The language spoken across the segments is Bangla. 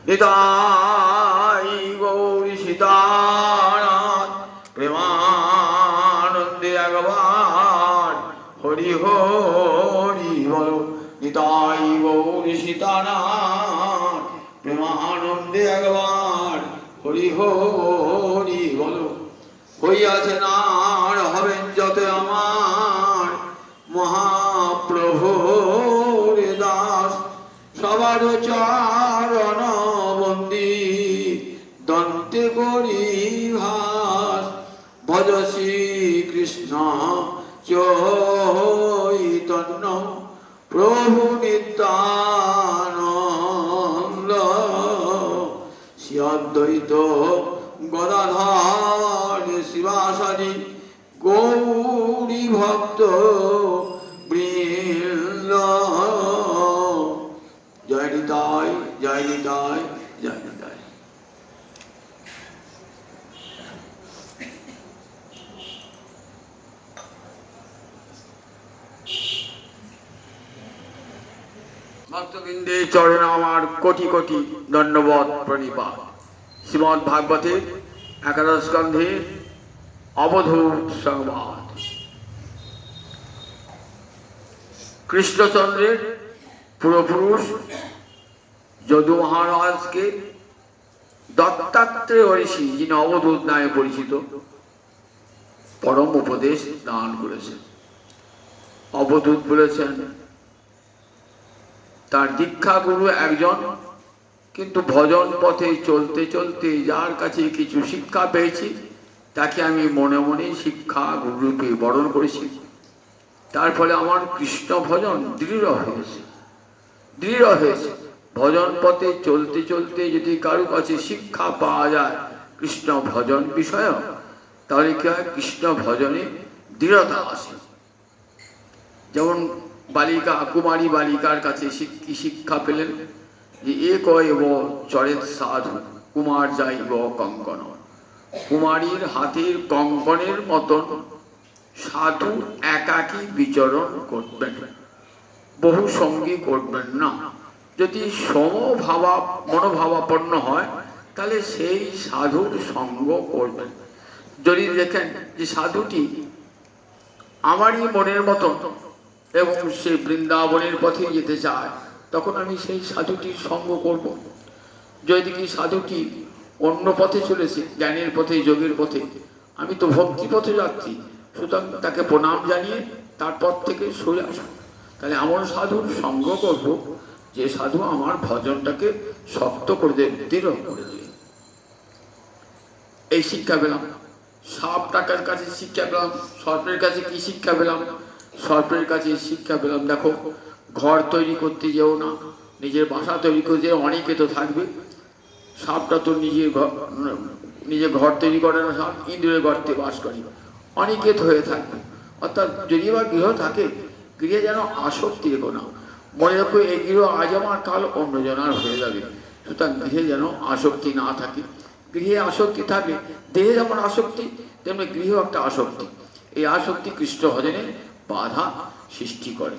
নিতাই গৌরী সীতানাথ প্রেমানন্দে একবার হরি হরি বল। নিতাই গৌরী সীতানাথ প্রেমানন্দে একবার হরি হরি বল। হইয়াছেন আর হবেন যত আমার মহাপ্রভুর দাস, সবার চরণ বন্দি দন্তে করি ভাস। ভজ শ্রীকৃষ্ণ চৈতন্য প্রভু নিত্যানন্দ, শ্রী অদ্বৈত গদাধর শিবাসাদি গৌরী ভক্ত বৃন্দ। জয় নিতাই, জয় নিতাই, জয় নিতাই। ভক্তবৃন্দের চরণে আমার কোটি কোটি দণ্ডবৎ প্রণিপাত। শ্রীমদ্ ভাগবতের একাদশ স্কন্ধে অবধূত সংবাদ। কৃষ্ণচন্দ্রের পূর্বপুরুষ যদু মহারাজকে দত্তাত্রেয় ঋষি, যিনি অবধূত নামে পরিচিত, পরম উপদেশ দান করেছেন। অবধূত বলেছেন তার দীক্ষা গুরু একজন, কিন্তু ভজন পথে চলতে চলতে যার কাছে কিছু শিক্ষা পেয়েছি তাকে আমি মনে মনে শিক্ষা গুরুরূপে বরণ করেছি। তার ফলে আমার কৃষ্ণ ভজন দৃঢ় হয়েছে, দৃঢ় হয়েছে। ভজন পথে চলতে চলতে যদি কারো কাছে শিক্ষা পাওয়া যায় কৃষ্ণ ভজন বিষয়, তাহলে কি হয়, কৃষ্ণ ভজনে দৃঢ়তা আসে। যেমন বালিকা, কুমারী বালিকার কাছে কি শিক্ষা পেলেন যে এক এব চরেত সাধু কুমার যাইব কঙ্কন। কুমারীর হাতের কঙ্কনের মতন সাধু একাকী বিচরণ করবেন, বহু সঙ্গী করবেন না। যদি মনোভাবাপন্ন হয় তাহলে সেই সাধুর সঙ্গ করবেন। যদি দেখেন যে সাধুটি আমারই মনের মতন এবং সে বৃন্দাবনের পথে যেতে চায়, তখন আমি সেই সাধুটির সঙ্গ করব। যদি কি সাধুটি অন্য পথে চলেছে, জ্ঞানের পথে, যোগের পথে, আমি তো ভক্তি পথে যাচ্ছি, সুতরাং তাকে প্রণাম জানিয়ে তার পথ থেকে সরে আসবো। তাহলে এমন সাধুর সঙ্গ করব যে সাধু আমার ভজনটাকে শক্ত করে দেবে, দৃঢ় করে দেবে। এই শিক্ষা পেলাম। সাপ টাকার কাছে শিক্ষা পেলাম। সর্পের কাছে কি শিক্ষা পেলাম? সর্পের কাছে শিক্ষা পেলাম, দেখো ঘর তৈরি করতে যেও না, নিজের বাসা তৈরি করতে অনেকে তো থাকবে। সাপটা তো নিজে ঘর তৈরি করে না, সাপ ইঁদুরের গর্তে বাস করে, অনিকেত হয়ে থাকবে। অর্থাৎ যদি বা গৃহ থাকে, গৃহে যেন আসক্তি রেখো না। মনে রাখো এই গৃহ আজ আমার কাল অন্যজনার হয়ে যাবে, সুতরাং গৃহে যেন আসক্তি না থাকে। গৃহে আসক্তি থাকে, দেহে যেমন আসক্তি তেমনি গৃহ একটা আসক্তি। এই আসক্তি কৃষ্ণ ভজনে বাধা সৃষ্টি করে।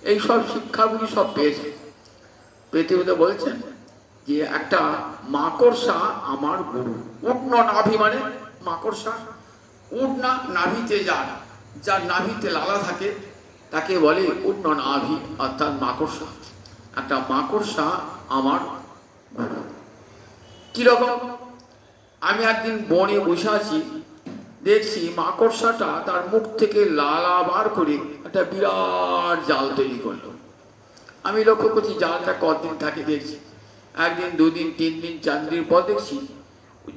এই সব শিক্ষাগুলি সব পেয়েছে। পেতে পেতে বলছেন যে একটা মাকড়সা আমার গুরু। উট্ন নাভি মানে মাকড়সা। উটনা নাভিতে যার নাভিতে লালা থাকে তাকে বলে উট্ন নাভি, অর্থাৎ মাকড়সা। একটা মাকড়সা আমার গুরু। কিরকম? আমি একদিন বনে বসে আছি, দেখছি মাকড়সাটা তার মুখ থেকে লালা বার করে একটা বিরাট জাল তৈরি করলো। আমি লক্ষ্য করছি জালটা কতদিন থাকে দেখছি। একদিন, দুদিন, 3 দিন, 4 দিন পর দেখছি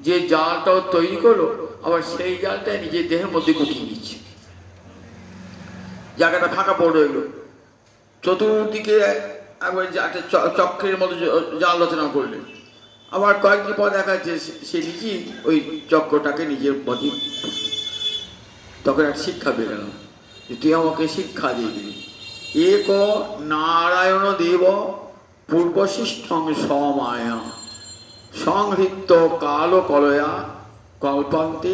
যে জালটাও তৈরি করলো আবার সেই জালটা নিজের দেহের মধ্যে গুটিয়ে নিচ্ছে। জায়গাটা ফাঁকা পড়ে রইল। চতুর্দিকে একবার একটা চক্রের মতো জাল রচনা করলেন। আবার কয়েকদিন পর দেখা যাচ্ছে সে নিজেই ওই চক্রটাকে নিজের প্রতি। তখন এক শিক্ষা পেলাম যে তুই আমাকে শিক্ষা দিবি। এক নারায়ণ দেব পূর্বশিষ্টং সমায়া সংহৃত্য কাল কলয়া কল্পান্তে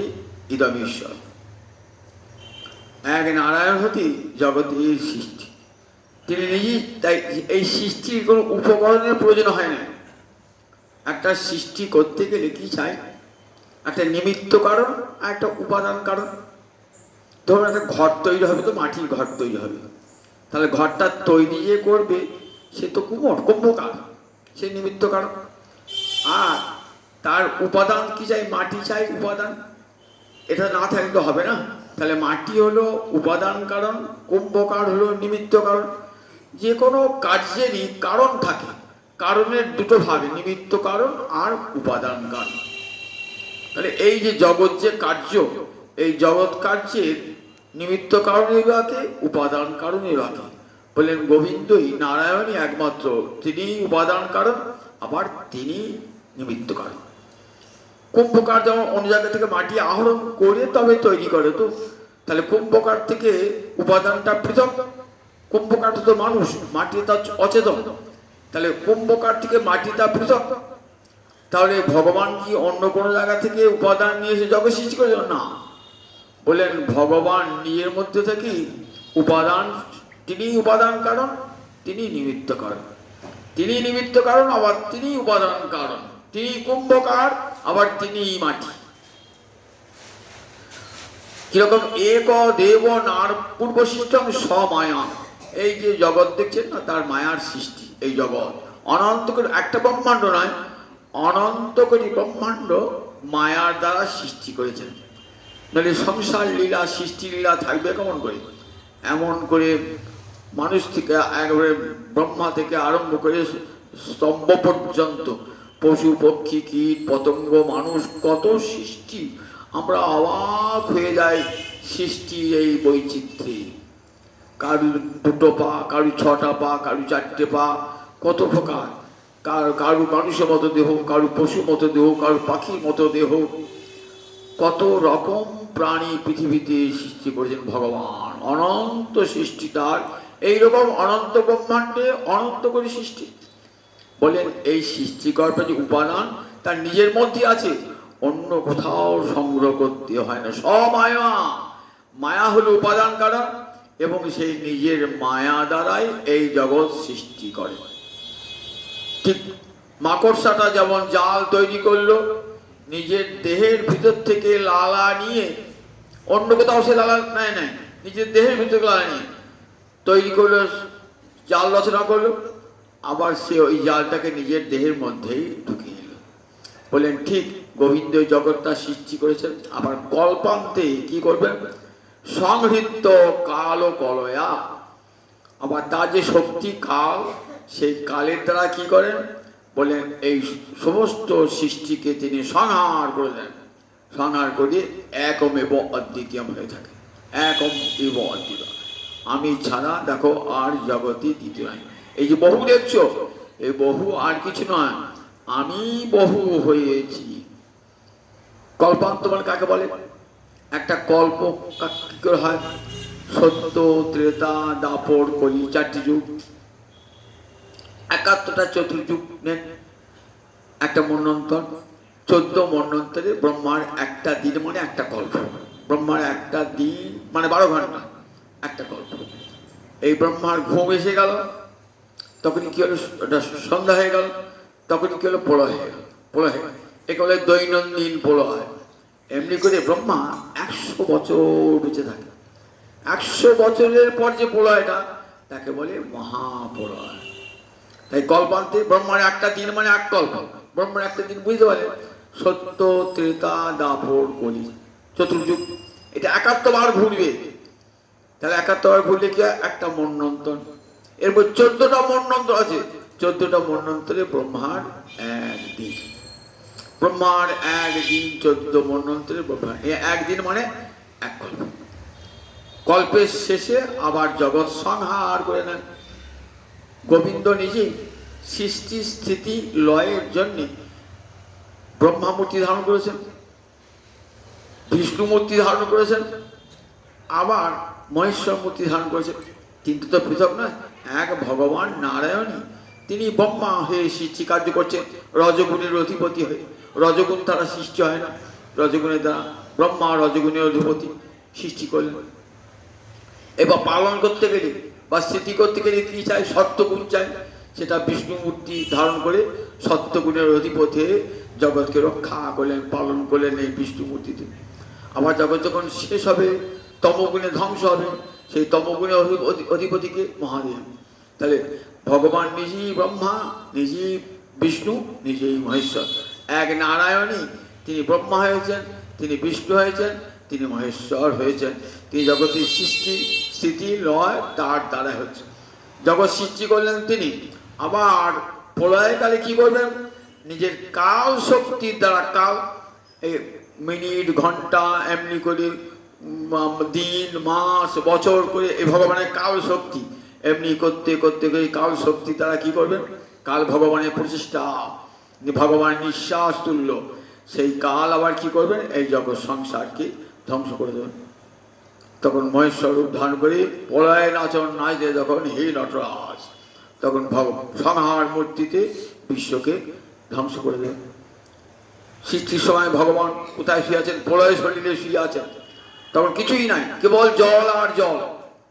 ইদমীশ্বর। এক নারায়ণ হতে জগতের সৃষ্টি, তিনি নিজেই। তাই এই সৃষ্টির কোনো উপকরণের প্রয়োজন হয় না। একটা সৃষ্টি করতে গেলে কি চাই? একটা নিমিত্ত কারণ আর একটা উপাদান কারণ। ধরুন একটা ঘর তৈরি হবে, তো মাটির ঘর তৈরি হবে, তাহলে ঘরটা তৈরি যে করবে সে তো কুম্ভকার, সে নিমিত্ত কারণ। আর তার উপাদান কি চাই? মাটি চাই উপাদান, এটা না থাকলে তো হবে না। তাহলে মাটি হলো উপাদান কারণ, কুম্ভকার হলো নিমিত্ত কারণ। যে কোনো কার্যেরই কারণ থাকে, কারণের দুটো ভাগ, নিমিত্ত কারণ আর উপাদান কারণ। তাহলে এই যে জগৎ যে কার্য, এই জগৎ কার্যের নিমিত্ত কারণের বাকে, উপাদান কারণের বাকে। বললেন গোবিন্দই নারায়ণই একমাত্র, তিনি উপাদান কারণ, আবার তিনি নিমিত্ত কারণ। কুম্ভকার যেমন অন্য জায়গা থেকে মাটি আহরণ করে তবে তৈরি করে, তো তাহলে কুম্ভকার থেকে উপাদানটা পৃথক। কুম্ভকার তো মানুষ, মাটি তা অচেতন, তাহলে কুম্ভকার থেকে মাটিটা পৃথক। তাহলে ভগবান কি অন্য কোনো জায়গা থেকে উপাদান নিয়ে এসে জগৎ সৃষ্টি করেছিল? না, বললেন ভগবান নিজের মধ্যে থেকে উপাদান, তিনি উপাদান কারণ, তিনি নিমিত্ত কারণ। তিনি নিমিত্ত কারণ, আবার তিনি উপাদান কারণ। তিনি কুম্ভকার, আবার তিনি মাটি। কিরকম? এক দেব নার পূর্ব সৃষ্টম স্বমায়া। এই যে জগৎ দেখছেন না, তার মায়ার সৃষ্টি। এই জগৎ অনন্ত করে, একটা ব্রহ্মাণ্ড নয়, অনন্ত কোটি ব্রহ্মাণ্ড মায়ার দ্বারা সৃষ্টি করেছেন। নাহলে সংসার লীলা, সৃষ্টি লীলা থাকবে কেমন করে? এমন করে মানুষ থেকে একবারে ব্রহ্মা থেকে আরম্ভ করে স্তম্ভ পর্যন্ত, পশু পক্ষী কীট পতঙ্গ মানুষ, কত সৃষ্টি। আমরা অবাক হয়ে যাই সৃষ্টির এই বৈচিত্র্যে। কারুর দুটো পা, কারুর ছটা পা, কারুর চারটে পা, কত প্রকার। কারু মানুষের মতো দেহ, কারু পশুর মতো দেহ, কারু পাখির মতো দেহ, কত রকম প্রাণী পৃথিবীতে সৃষ্টি করেছেন ভগবান। অনন্ত সৃষ্টি তার, এইরকম অনন্ত ব্রহ্মাণ্ডে অনন্ত করে সৃষ্টি। বলেন এই সৃষ্টিকর্তা যে উপাদান তার নিজের মধ্যে আছে, অন্য কোথাও সংগ্রহ করতে হয় না। সমায়া, মায়া হলো উপাদান কারণ, এবং সেই নিজের মায়া দ্বারাই এই জগৎ সৃষ্টি করে। ঠিক মাকড়সাটা যেমন জাল তৈরি করলো, নিজের দেহের ভিতর থেকে লালা নিয়ে, অন্য কোথাও সে লালা নেয় নাই, নিজের দেহের ভিতরে লালা নিয়ে তৈরি করলো, জাল রচনা করলো, আবার সে ওই জালটাকে নিজের দেহের মধ্যেই ঢুকিয়ে নিল। বললেন ঠিক গোবিন্দ জগৎটা সৃষ্টি করেছেন, আবার কল্পান্তে কি করবেন? সংহৃত কাল ও কলয়া, আবার তার যে শক্তি কাল, সেই কালের দ্বারা কি করেন? বলেন এই সমস্ত সৃষ্টিকে তিনি সংহার করে দেন। সংহার করে একমেব অদ্বিতীয় হয়ে থাকে। একম এব অদ্বিতীয়, আমি ছাড়া দেখো আর জগতে দ্বিতীয় নাই। এই যে বহু দেখছো, এই বহু আর কিছু নয়, আমি বহু হয়েছি। কল্পান্ত মানে কাকে বলে? একটা কল্প কি করে হয়? সত্য, ত্রেতা, দাপর, কলি, চারটি যুগ, ৭১টা চতুর্যুগ নেন, একটা মন্বন্তর, 14 মন্বন্তরে ব্রহ্মার একটা দিন মানে একটা কল্প। ব্রহ্মার একটা দিন মানে 12 ঘন্টা, একটা কল্প। এই ব্রহ্মার ঘুম এসে গেল, তখনই কি হলো? সন্ধ্যা হয়ে গেল, তখনই কি হলো? প্রলয় হয়ে গেল। প্রলয় হয়ে গেল, একে বলে দৈনন্দিন প্রলয়। এমনি করে ব্রহ্মা 100 বছর বেঁচে থাকে। 100 বছরের পর যে প্রলয়টা, তাকে বলে মহাপ্রলয়। তাই কল্পান্তে ব্রহ্মার একটা দিন মানে এক কল্প। ব্রহ্মার একটা দিন বুঝতে পারে, সত্য, ত্রেতা, দাপর, কলি, চতুর্যুগ, এটা ৭১ বার ঘুরবে। তাহলে ৭১ বার ঘুরলে কি হয়? একটা মন্বন্তর। এরপর 14টা মন্বন্তর আছে, 14টা মন্বন্তরে ব্রহ্মার একদিন। ব্রহ্মার একদিন, 14 মন্বন্তরে ব্রহ্মার একদিন মানে এক কল্প। কল্পের শেষে আবার জগৎ সংহার করে নেন। গোবিন্দ নিজে সৃষ্টি স্থিতি লয়ের জন্য ব্রহ্মা মূর্তি ধারণ করেছেন, বিষ্ণু মূর্তি ধারণ করেছেন, আবার মহেশ্বর মূর্তি ধারণ করেছেন। কিন্তু তো পৃথক নয়, এক ভগবান নারায়ণই তিনি ব্রহ্মা হয়ে সৃষ্টি কার্য করছেন, রজগুণের অধিপতি হয়ে। রজগুণ তারা সৃষ্টি হয় না, রজগুণের দ্বারা ব্রহ্মা রজগুণের অধিপতি সৃষ্টি করলেন। এবার পালন করতে গেলে বা স্থিতি করতে গেলে কি চাই? সত্যগুণ চাই। সেটা বিষ্ণু মূর্তি ধারণ করে সত্যগুণের অধিপতি জগৎকে রক্ষা করলেন, পালন করলেন এই বিষ্ণু মূর্তিতে। আবার জগৎ যখন শেষ হবে, তমগুণে ধ্বংস হবে, সেই তমগুণের অধিপতিকে মহাদেব। তাহলে ভগবান নিজেই ব্রহ্মা, নিজেই বিষ্ণু, নিজেই মহেশ্বর। এক নারায়ণই তিনি ব্রহ্মা হয়েছেন, তিনি বিষ্ণু হয়েছেন, তিনি মহেশ্বর হয়েছেন। তিনি জগতের সৃষ্টি স্থিতি লয় তার দ্বারা হচ্ছে। জগৎ সৃষ্টি করলেন তিনি, আবার প্রলয়কালে কি করবেন? নিজের কাল শক্তির দ্বারা, কাল এই মিনিট ঘন্টা এমনি করে দিন মাস বছর করে এই ভগবানের কাল শক্তি এমনি করতে করতে করে কাল শক্তি দ্বারা কি করবেন? কাল ভগবানের প্রচেষ্টা, ভগবান নিঃশ্বাস তুল্য সেই কাল আবার কি করবেন? এই জগৎ সংসারকে ধ্বংস করে দেবেন। তখন মহেশ্বর রূপ ধারণ করে প্রলয় নাচন নাচতে যখন হে নটরাজ, তখন সংহার মূর্তিতে বিশ্বকে ধ্বংস করে দেবেন। সৃষ্টির সময় ভগবান কোথায় শুয়ে আছেন? প্রলয় শরীরে শুয়ে আছেন। তখন কিছুই নাই, কেবল জল আর জল,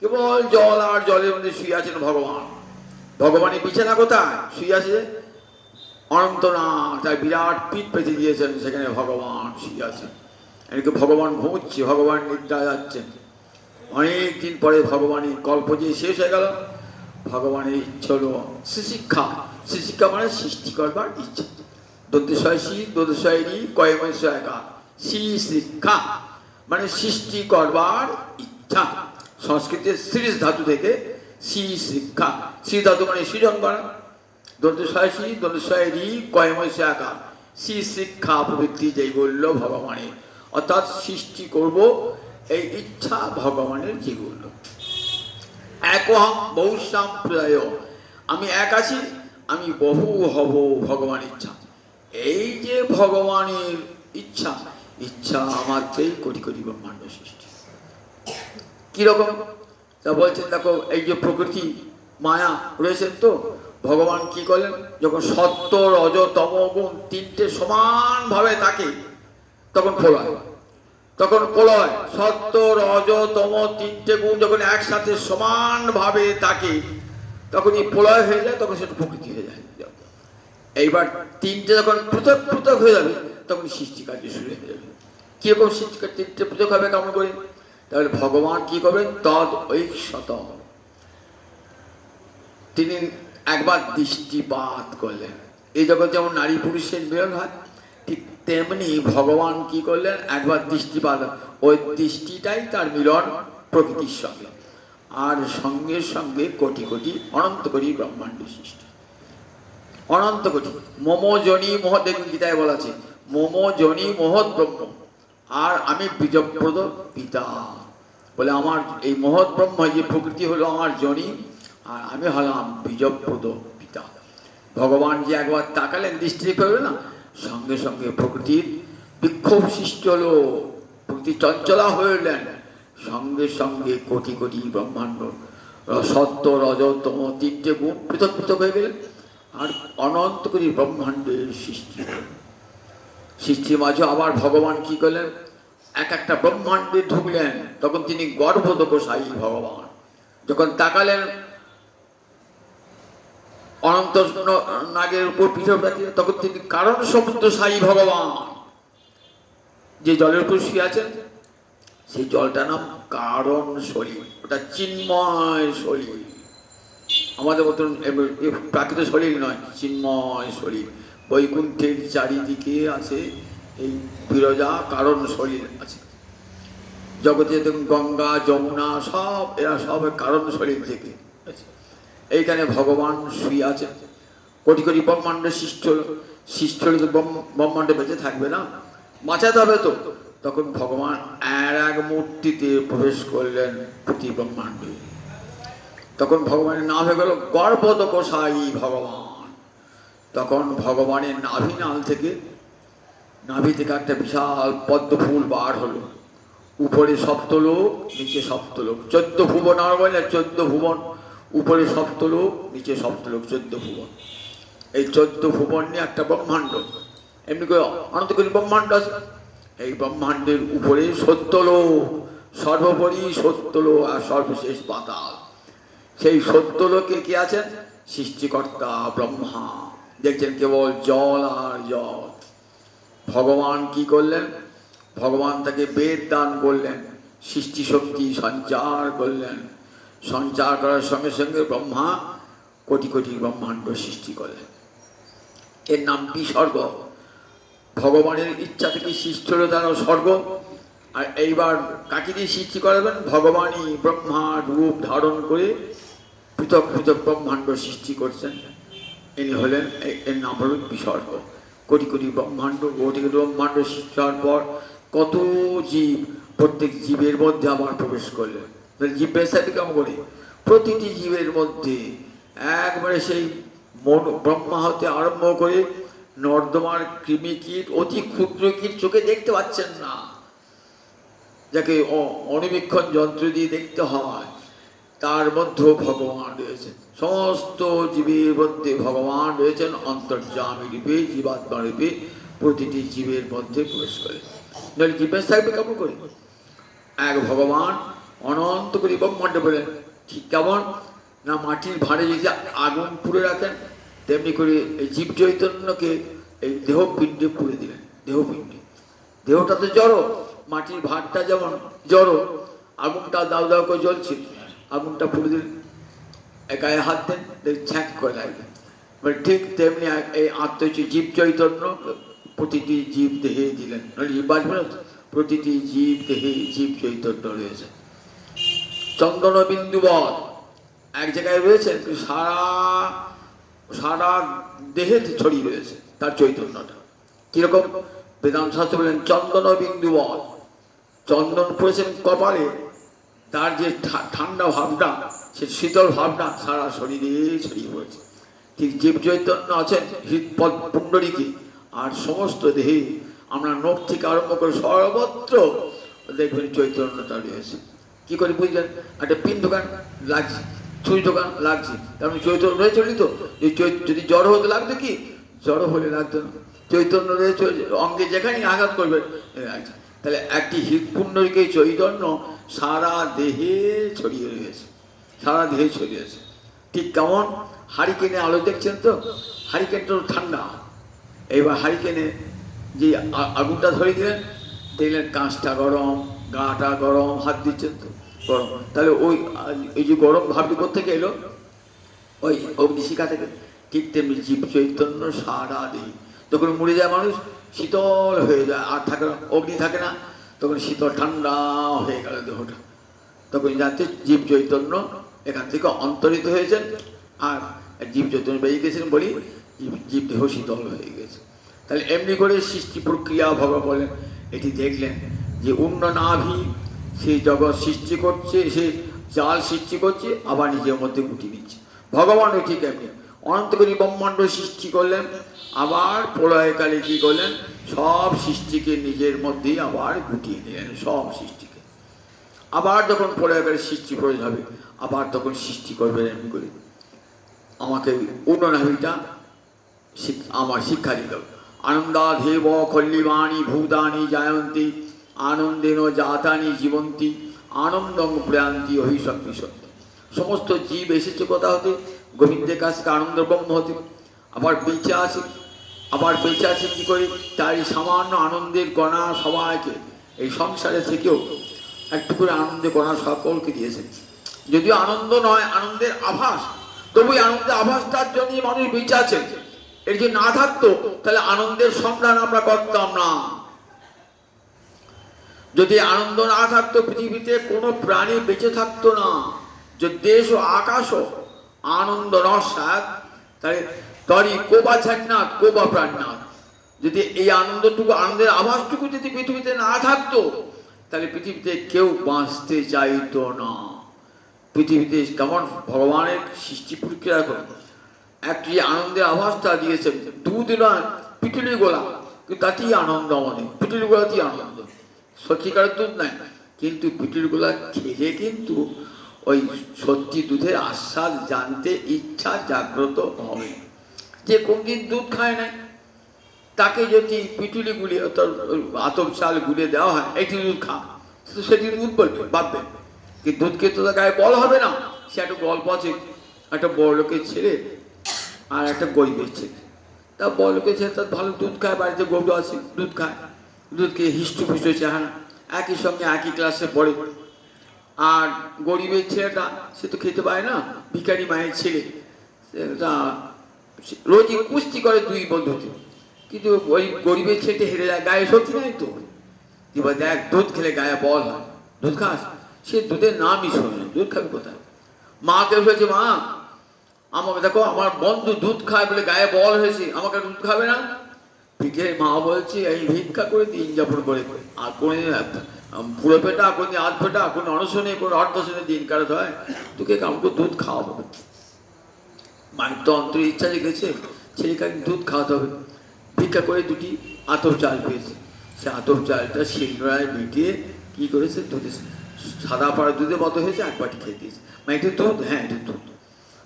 কেবল জল আর জলের মধ্যে শুয়ে আছেন ভগবান। ভগবানের বিছানা কোথায় শুয়ে আছে? অনন্তনাথ তাই বিরাট পিঠ পেতে দিয়েছেন, সেখানে ভগবান শুয়ে আছেন। এদিকে ভগবান ঘুমুচ্ছে, ভগবান নিদ্রা যাচ্ছেন। অনেক দিন পরে ভগবানের কল্প যে শেষ হয়ে গেল, ভগবানের ইচ্ছা হলো শিক্ষা। শিক্ষা মানে সৃষ্টি করবার ইচ্ছা। দন্তস্বয়ী দন্তস্বয়ী কয়মস্বয়কা শিক্ষা মানে সৃষ্টি করবার ইচ্ছা। সংস্কৃতের শ্রীষ ধাতু থেকে শিক্ষা, শ্রী ধাতু মানে সৃজন করা। দন্তস্বয়ী দন্তস্বয়ী কয়মস্বয়কা শিক্ষা প্রবৃত্তি যেই বলল ভগবানের, অর্থাৎ সৃষ্টি করব এই ইচ্ছা ভগবানের যে বলল। একহম বহুশ্যাম প্রয়, আমি এক আছি, আমি বহু হব, ভগবান ইচ্ছা। এই যে ভগবানের ইচ্ছা, ইচ্ছা আমাকেই কোটি কোটি ব্রহ্মাণ্ড সৃষ্টি। কিরকম তা বলছেন, দেখো এই যে প্রকৃতি মায়া রয়েছেন, তো ভগবান কি করলেন? যখন সত্য রজ তম গুণ তিনটে সমানভাবে থাকে তখন প্রলয়। তখন প্রলয়, সত্য রজ তম তিনটে গুণ যখন একসাথে সমানভাবে থাকে তখনই প্রলয় হয়ে যায়, তখন সেটা প্রকৃতি হয়ে যায়। এইবার তিনটে যখন পৃথক পৃথক হয়ে যাবে তখন সৃষ্টি কার্য শুরু হয়ে যাবে। কিরকম সৃষ্টি কার্য তিনটে পৃথক হবে কেমন করে? তাহলে ভগবান কি করবেন? তদ ঐক্ষত, তিনি একবার দৃষ্টিপাত করলেন। এই জগৎ যেমন নারী পুরুষের মিলন হয়, ঠিক তেমনি ভগবান কি করলেন? একবার দৃষ্টিপাত, ওই দৃষ্টিটাই তার মিলন প্রকৃতির সঙ্গে। আর সঙ্গে সঙ্গে কোটি কোটি অনন্ত কোটি ব্রহ্মাণ্ডের সৃষ্টি, অনন্ত কোটি। মমোজনী মহৎ, দেখুন গীতায় বলা আছে মমোজনী মহৎ ব্রহ্ম, আর আমি বীজপ্রদ পিতা। বলে আমার এই মহৎ ব্রহ্ম, যে প্রকৃতি হলো আমার জনী, আর আমি হলাম বীজপ্রদ পিতা। ভগবান যে একবার তাকালেন, দৃষ্টি করবে না, সঙ্গে সঙ্গে প্রকৃতির বিক্ষোভ সৃষ্টি হলো, প্রকৃতি চঞ্চলা হইলেন। সঙ্গে সঙ্গে কোটি কোটি ব্রহ্মাণ্ড সত্য রজ তম তিনটে গুণ পৃথক পৃথক হয়ে গেলেন, আর অনন্ত কোটি ব্রহ্মাণ্ডের সৃষ্টি। সৃষ্টির মাঝে আবার ভগবান কি করলেন? এক একটা ব্রহ্মাণ্ডে ঢুকলেন, তখন তিনি গর্ভদোষায়ী ভগবান। যখন তাকালেন অনন্ত নাগের উপর পৃথক রাখি, তখন তিনি কারণ সমুদ্রশায়ী ভগবান। যে জলের উপর শুয়ে আছেন সেই জলটার নাম কারণ শরীর, ওটা চিন্ময় শরীর। আমাদের মতন প্রাকৃতিক শরীর নয়, চিন্ময় শরীর। বৈকুণ্ঠের চারিদিকে আছে এই বিরজা কারণ শরীর আছে। জগতে দেখুন গঙ্গা যমুনা সব এরা সব কারণ শরীর থেকে আছে। এইখানে ভগবান শুয়ে আছেন। কোটি কোটি ব্রহ্মাণ্ড সৃষ্টি হলো, সৃষ্টি হলে তো ব্রহ্মাণ্ডে বেঁচে থাকবে না, বাঁচাতে হবে তো। তখন ভগবান আর এক মূর্তিতে প্রবেশ করলেন প্রতি ব্রহ্মাণ্ডে। তখন ভগবানের নাম হয়ে গেল গর্ভদোষায়ী ভগবান। তখন ভগবানের নাভিনাল থেকে, নাভি থেকে একটা বিশাল পদ্ম ফুল বার হলো। উপরে সপ্তলোক, নিচে সপ্তলোক, 14 ভুবন। আর বলে 14 ভুবন, উপরে সপ্তলোক, নিচে সপ্তলোক, 14 ভুবন। এই 14 ভুবন নিয়ে একটা ব্রহ্মাণ্ড, এমনি করে অনন্ত কোটি ব্রহ্মাণ্ড আছে। এই ব্রহ্মাণ্ডের উপরে সত্যলোক, সর্বোপরি সত্যলোক, আর সর্বশেষ পাতাল। সেই সত্যলোকে কি আছেন? সৃষ্টিকর্তা ব্রহ্মা দেখছেন কেবল জল আর জল। ভগবান কি করলেন? ভগবান তাকে বেদ দান করলেন, সৃষ্টি শক্তি সঞ্চার করলেন। সঞ্চার করার সঙ্গে সঙ্গে ব্রহ্মা কোটি কোটি ব্রহ্মাণ্ড সৃষ্টি করলেন। এর নাম বিসর্গ। ভগবানের ইচ্ছা থেকে সৃষ্টি হলো তার স্বর্গ। আর এইবার কাকে দিয়ে সৃষ্টি করাবেন? ভগবানই ব্রহ্মার রূপ ধারণ করে পৃথক পৃথক ব্রহ্মাণ্ড সৃষ্টি করছেন। ইনি হলেন, এর নাম হল বিসর্গ। কোটি কোটি ব্রহ্মাণ্ড, কোটি কোটি ব্রহ্মাণ্ড সৃষ্টি হওয়ার পর কত জীব, প্রত্যেক জীবের মধ্যে আবার প্রবেশ করলেন। জীব বেশ থাকবে কেমন করে? প্রতিটি জীবের মধ্যে একবারে সেই মন ব্রহ্মা হতে আরম্ভ করে নর্দমার কৃমি কীট, অতি ক্ষুদ্র কীট চোখে দেখতে পাচ্ছেন না, যাকে অনুবীক্ষণ যন্ত্র দিয়ে দেখতে হয়, তার মধ্যেও ভগবান রয়েছেন। সমস্ত জীবের মধ্যে ভগবান রয়েছেন অন্তর্যামী রূপে, জীবাত্মা রূপে প্রতিটি জীবের মধ্যে প্রবেশ করে। নইলে জীবেশ থাকবে কেমন করে? এক ভগবান অনন্ত করে ব্রহ্মাণ্ড বলেন। ঠিক কেমন না, মাটির ভাঁড়ে যদি আগুন পুড়ে রাখেন, তেমনি করে এই জীব চৈতন্যকে এই দেহপিণ্ডে পুড়ে দিলেন। দেহপিণ্ডে, দেহটা তো জড়, মাটির ভাঁড়টা যেমন জড়, আগুনটা দাউ দাউ করে জ্বলছে, আগুনটা পুড়ে দিলেন। গায়ে হাত দেন, ছ্যাঁক করে লাগবে। ঠিক তেমনি এই জীব চৈতন্য প্রতিটি জীব দেহে দিলেন। জীব বাঁচবে না, প্রতিটি জীব দেহে জীব চৈতন্য রয়েছে। চন্দন বিন্দু বধ এক জায়গায় রয়েছেন, সারা সারা দেহে ছড়িয়ে রয়েছে তার চৈতন্যটা। কিরকম? বেদান্ত শাস্ত্র বলেন চন্দন বিন্দু বধ। চন্দন পড়েছেন কপালে, তার যে ঠান্ডা ভাবটা, সে শীতল ভাবটা সারা শরীরে ছড়িয়ে পড়েছে। ঠিক জীব চৈতন্য আছেন হৃদপদ পুণ্ডরীকে, আর সমস্ত দেহে আমরা নখ থেকে আরম্ভ করে সর্বত্র দেখবেন চৈতন্যটা রয়েছে। কি করে বুঝলেন? একটা পিন দোকান লাগছে, ছুঁচ দোকান লাগছে, তার মানে চৈতন্য রয়েছে। তো যদি জড় হতে লাগতো, কি জড় হলে লাগতো না, চৈতন্য রয়েছে অঙ্গে, যেখানে আঘাত করবে লাগছে। তাহলে একটি হৃদপুণ্ডরীকে চৈতন্য সারা দেহে ছড়িয়ে রয়েছে, সারা দেহে ছড়িয়েছে। ঠিক কেমন? হারিকেনে আলো দেখছেন তো, হারিকেনটা ঠান্ডা, এইবার হারিকেনে যে আগুনটা ধরে দিলেন, দেখলেন কাঁচটা গরম, গাটা গরম, হাত দিচ্ছেন তো গরম। তাহলে ওই যে গরম ভাবটি কোথেকে এলো? ওই অগ্নিশিখা থেকে। ঠিক তেমনি জীব চৈতন্য সারা দেহে। যখন মরে যায় মানুষ, শীতল হয়ে যায়, আর থাকে না, অগ্নি থাকে না, তখন শীতল ঠান্ডা হয়ে গেল দেহটা। তখন জানতে জীব চৈতন্য এখান থেকে অন্তরিত হয়েছেন, আর জীব চৈতন্য বেরিয়ে গেছেন বলি জীব দেহ শীতল হয়ে গেছে। তাহলে এমনি করে সৃষ্টি প্রক্রিয়া ভগবান বলেন। এটি দেখলেন যে অন্য নাভি সেই জগৎ সৃষ্টি করছে, সে জাল সৃষ্টি করছে, আবার নিজের মধ্যে গুটি নিচ্ছে। ভগবানও ঠিক এমনি অনন্ত করে ব্রহ্মাণ্ড সৃষ্টি করলেন, আবার প্রলয়কালে কি করলেন? সব সৃষ্টিকে নিজের মধ্যেই আবার গুটিয়ে নিলেন, সব সৃষ্টিকে। আবার যখন প্রলয়কালে সৃষ্টি প্রয়োজন হবে, আবার তখন সৃষ্টি করবেন এমনি করে। আমাকে উন্ননাভিটা আমার শিক্ষা দিল। আনন্দাধেব খল্লিবাণী ভূতানি জায়ন্তি, আনন্দেন জাতানি জীবন্তি, আনন্দং প্রয়ান্তি অহিসত্যি সত্য। সমস্ত জীব এসেছে কোথা হতে? গোবিন্দের কাছ থেকে আনন্দ ব্রহ্ম হতে। আবার বেঁচে আছে, আবার বেঁচে আছে কি করে? তাই সামান্য আনন্দের কণা সবাইকে এই সংসারে থেকেও একটু করে আনন্দের কণা সকলকে দিয়েছেন। যদিও আনন্দ নয়, আনন্দের আভাস, তবু আনন্দের আভাসটার জন্য মানুষ বেঁচে আছে। এর যে না থাকতো, তাহলে আনন্দের সন্ধান আমরা করতাম না। যদি আনন্দ না থাকতো, পৃথিবীতে কোনো প্রাণী বেঁচে থাকতো না। যে দেশ ও আকাশও আনন্দ রসাদ, তাহলে তরি কোবা ছাড়নাথ কোবা প্রাণনাথ। যদি এই আনন্দটুকু, আনন্দের আভাসটুকু যদি পৃথিবীতে না থাকতো, তাহলে পৃথিবীতে কেউ বাঁচতে চাইতো না। পৃথিবীতে কেমন ভগবানের সৃষ্টি প্রক্রিয়া করে একটি আনন্দের আভাসটা দিয়েছেন। দুধ নয়, পিটুলি গোলা, কিন্তু তাতেই আনন্দ। আমাদের পিটুলি গোলাতেই আনন্দ, সত্যিকারের দুধ নাই, কিন্তু পিটুলি গোলা খেলে কিন্তু ওই সত্যি দুধের আস্বাদ জানতে ইচ্ছা জাগ্রত হবে। যে কোনদিন দুধ খায় নাই, তাকে যদি পিটুলি গুলিয়ে, আতপ চাল গুলিয়ে দেওয়া হয়, এটি দুধ খা, সেটি দুধ বলবে, ভাববে। কিন্তু দুধকে তো তার গায়ে বল হবে না। সে একটা গল্প আছে, একটা বড় লোকের ছেলে আর একটা গরিবের ছেলে। তা বড়লোকের ছেলে তার ভালো দুধ খায়, বাড়িতে গরু আছে, দুধ খায়, দুধ খেয়ে হিষ্টপুষ্ট চেহারা, একই সঙ্গে একই ক্লাসে পড়ে। আর গরিবের ছেলেটা সে তো খেতে পায় না, ভিখারি মায়ের ছেলে, তা রোজই কুস্তি করে দুই বন্ধুতে, কিন্তু ওই গরিবের ছেলেটা হেরে যায়, গায়ে শক্তি নাই তো। এবার দেখ দুধ খেলে গায়ে বল হয়, দুধ খাস, সে দুধের নামই শোনে, দুধ খাবি কোথায়। মাকে বলছে, মা আমাকে দেখো, আমার বন্ধু দুধ খায় বলে গায়ে বল হয়েছে, আমাকে দুধ খাবে না। পিঠে মা বলছে, এই ভিক্ষা করে দিন যাপন করে, আর কোনদিন পুরো পেটা, কোনদিন আধ পেটা, কোন অনশনে, কোন অর্ধশনে দিন কাটাতে হয়, তোকে কাউকে দুধ খাওয়াবো। মায়ের তো অন্তরে ইচ্ছা জেগেছে, ছেলেকে দুধ খাওয়াতে হবে। ভিক্ষা করে দুটি আতপ চাল পেয়েছে, সে আতপ চালটা শিলনোড়ায় মিটিয়ে কি করেছে, দুধে সাদা পাড়া দুধের মতো হয়েছে, এক বাটি খেয়ে দিয়েছে। মা একটু দুধ, হ্যাঁ একটু দুধ।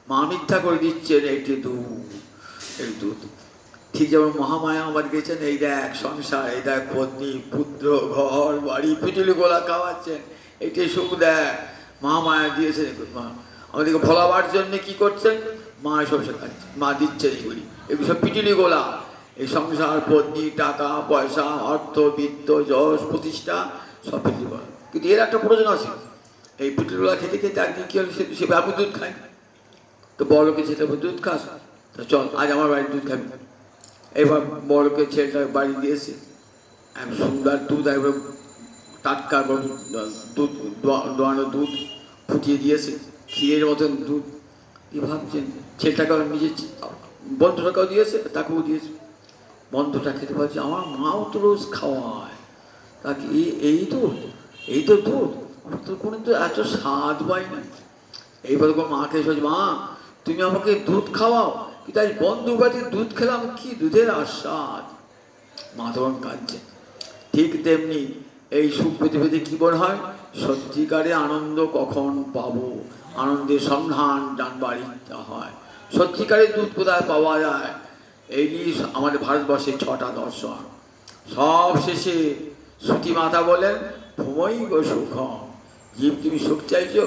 মা মিথ্যা করে দিচ্ছেন, একটু দুধ, একটু দুধ। ঠিক যেমন মহামায়া আমার গেছেন, এই দেখ সংসার, এই দেখ পত্নী পুত্র ঘর বাড়ি, পিটুলি গোলা খাওয়াচ্ছেন, এইটাই সুখ দেখ। মহামায়া দিয়েছেন, মা আমাদেরকে ভোলাবার জন্য কি করছেন, মা এসব শেখাচ্ছে, মা দিচ্ছেন এগুলি, এগুলি সব পিটুলি গোলা। এই সংসার, পত্নী, টাকা পয়সা, অর্থ বিত্ত, যশ প্রতিষ্ঠা, সব পিটুলি গোলা। কিন্তু এর একটা প্রয়োজন আছে, এই পিটুলি গোলা খেতে খেতে একদিন কি হল, সে বাবু দুধ খায়। তো বড়কে ছেলে দুধ খাস, তা চল আজ আমার বাড়ির দুধ খাবি। এবার বড়কে ছেলেটা বাড়ি দিয়েছে, এক সুন্দর দুধ, একবার টাটকা দুধ, দোয়ানো দুধ ফুটিয়ে দিয়েছে, ক্ষীরের মতন দুধ। কি ভাবছেন, ছেলেটাকে নিজের বন্ধুটাকেও দিয়েছে, তাকেও দিয়েছে। বন্ধুটা খেতে পারছে, আমার মাও তো রোজ খাওয়ায়, তাকে এই দুধ, এই তো দুধ, আমার তো কোনো তো এত স্বাদ পাই না। এইবার মাকে এসে, মা তুমি আমাকে দুধ খাওয়াও, কিন্তু আজ বন্ধু বাড়িতে দুধ খেলাম, কি দুধের আস্বাদ। মা তখন কাঁদছে। ঠিক তেমনি এই সুখ পেতে পেতে কি মনে হয়, সত্যিকারে আনন্দ কখন পাবো, আনন্দের সন্ধান জানবার ইচ্ছা হয়। সত্যিকারের দুধ কোথায় পাওয়া যায়, এই নিয়ে আমাদের ভারতবর্ষের 6টা দর্শন। সব শেষে শ্রুতি মাতা বলেন, ভূমৈব সুখম। জীব তুমি সুখ চাইছো,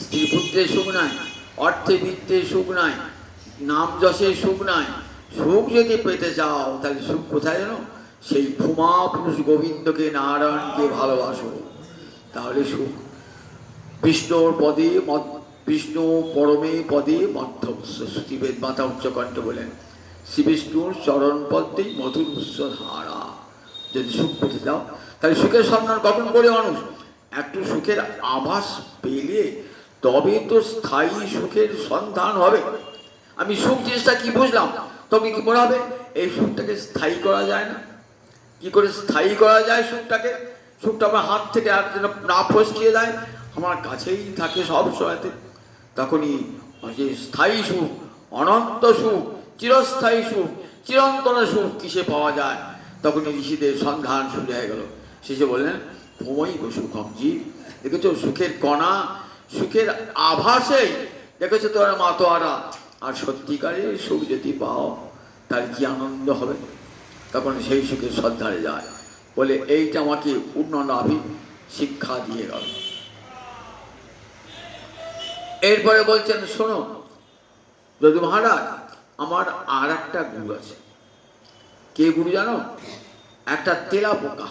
স্ত্রী পুত্রের সুখ নাই, অর্থে বিত্তের সুখ নাই, নাম যশের সুখ নাই। সুখ যদি পেতে চাও তাহলে সুখ কোথায় জানো, সেই ভূমা পুরুষ গোবিন্দকে, নারায়ণকে ভালোবাসো, তাহলে সুখ। বিষ্ণুর পদে, বিষ্ণু পরমে পদে মধ্যবস্য, শ্রুতিবেদ মাতা উচ্চকণ্ঠ বলেন, শ্রী বিষ্ণুর চরণ পদ্মেই মধুর উৎস ধারা। যদি সুখ পেতে চাও তাহলে সুখের সন্ধান কখন করে মানুষ, একটু সুখের আভাস পেলে তবে তো স্থায়ী সুখের সন্ধান হবে। আমি সুখ জিনিসটা কি বুঝলাম, তবে কি মনে হবে, এই সুখটাকে স্থায়ী করা যায় না। কি করে স্থায়ী করা যায় সুখটাকে, সুখটা আমার হাত থেকে আর যেন না ফসকিয়ে দেয়, আমার কাছেই থাকে সব সময়তে। তখনই যে স্থায়ী সুখ, অনন্ত সুখ, চিরস্থায়ী সুখ, চিরন্তন সুখ কিসে পাওয়া যায়, তখনই ঋষিদের সন্ধান শুরু হয়ে গেল। শেষে বললেন, ভূমৈব সুখম। জীব দেখেছো, সুখের কণা, সুখের আভাসেই দেখেছো তোরা মাতোয়ারা। আর সত্যিকারের সুখ যদি পাও তার কি আনন্দ হবে, তখন সেই সুখের সন্ধানে যায়। বলে এইটা আমাকে পূর্ণলাভী শিক্ষা দিয়ে গেল। এরপরে বলছেন, শোনো যদু মহারাজ, আমার আর একটা গুরু আছে। কে গুরু জানো, একটা তেলা পোকা।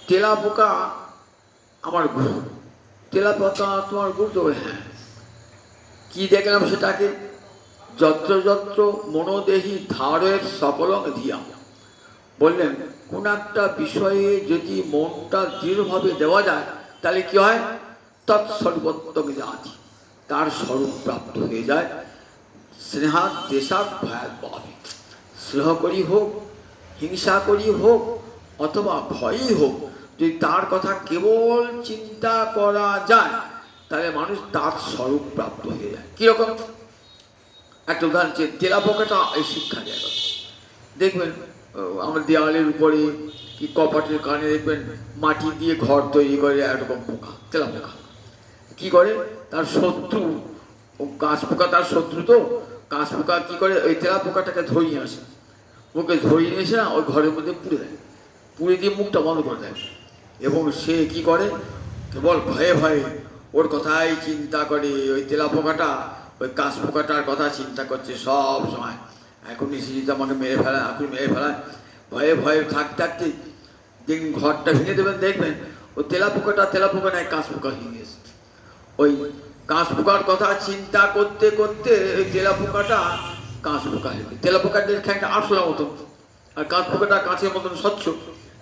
তেলা পোকা আমার গুরু। তেলা পোকা তোমার গুরু? তো হ্যাঁ। কি দেখলাম সেটাকে, যত্র যত্র মনোদেহী ধারের সকলং ধিয়া। বললেন, কোন একটা বিষয়ে যদি মনটা দৃঢ়ভাবে দেওয়া যায় তাহলে কি হয়, তৎসর্বত্তম জাতি, তার স্বরূপ প্রাপ্ত হয়ে যায়। স্নেহাৎ দেশাৎ ভয়াৎ ভাবে, স্নেহ করি হোক, হিংসা করি হোক, অথবা ভয়ই হোক, যদি তার কথা কেবল চিন্তা করা যায় তাহলে মানুষ তার স্বরূপ প্রাপ্ত হয়ে যায়। কিরকম, একটা উদাহরণ, যে তেলা পোকাটা এই শিক্ষা দেয়। দেখবেন আমার দেওয়ালের উপরে কি কপাটের কানে দেখবেন মাটি দিয়ে ঘর তৈরি করে এরকম পোকা, তেলা পোকা। কি করে, তার শত্রু, ও কাঁচ পোকা তার শত্রু, তো কাঁচ পোকা কি করে, ওই তেলা পোকাটাকে ধরিয়ে আসে, ওকে ধরিয়ে এসে না ওই ঘরের মধ্যে পুড়ে দেয়, পুড়ে দিয়ে মুখটা বন্ধ করে দেয়। এবং সে কি করে, কেবল ভয়ে ভয়ে ওর কথাই চিন্তা করে। ওই তেলা পোকাটা ওই কাশ পোকাটার কথা চিন্তা করছে সব সময়। এখন এসে যদি আমাকে মেরে ফেলায়, এখন মেরে ফেলায়, ভয়ে ভয়ে থাকতে থাকতে দিন ঘরটা ভেঙে দেবেন, দেখবেন ও তেলা পোকা নয়, কাশ পোকা হয়ে গেছে। ওই কাশ পোকার কথা চিন্তা করতে করতে ওই তেলা পোকাটা কাশ পোকা হয়ে গেছে। তেলা পোকার খ্যাংটা আরশোলার মতন, আর কাশ পোকাটা কাঁচের মতন স্বচ্ছ।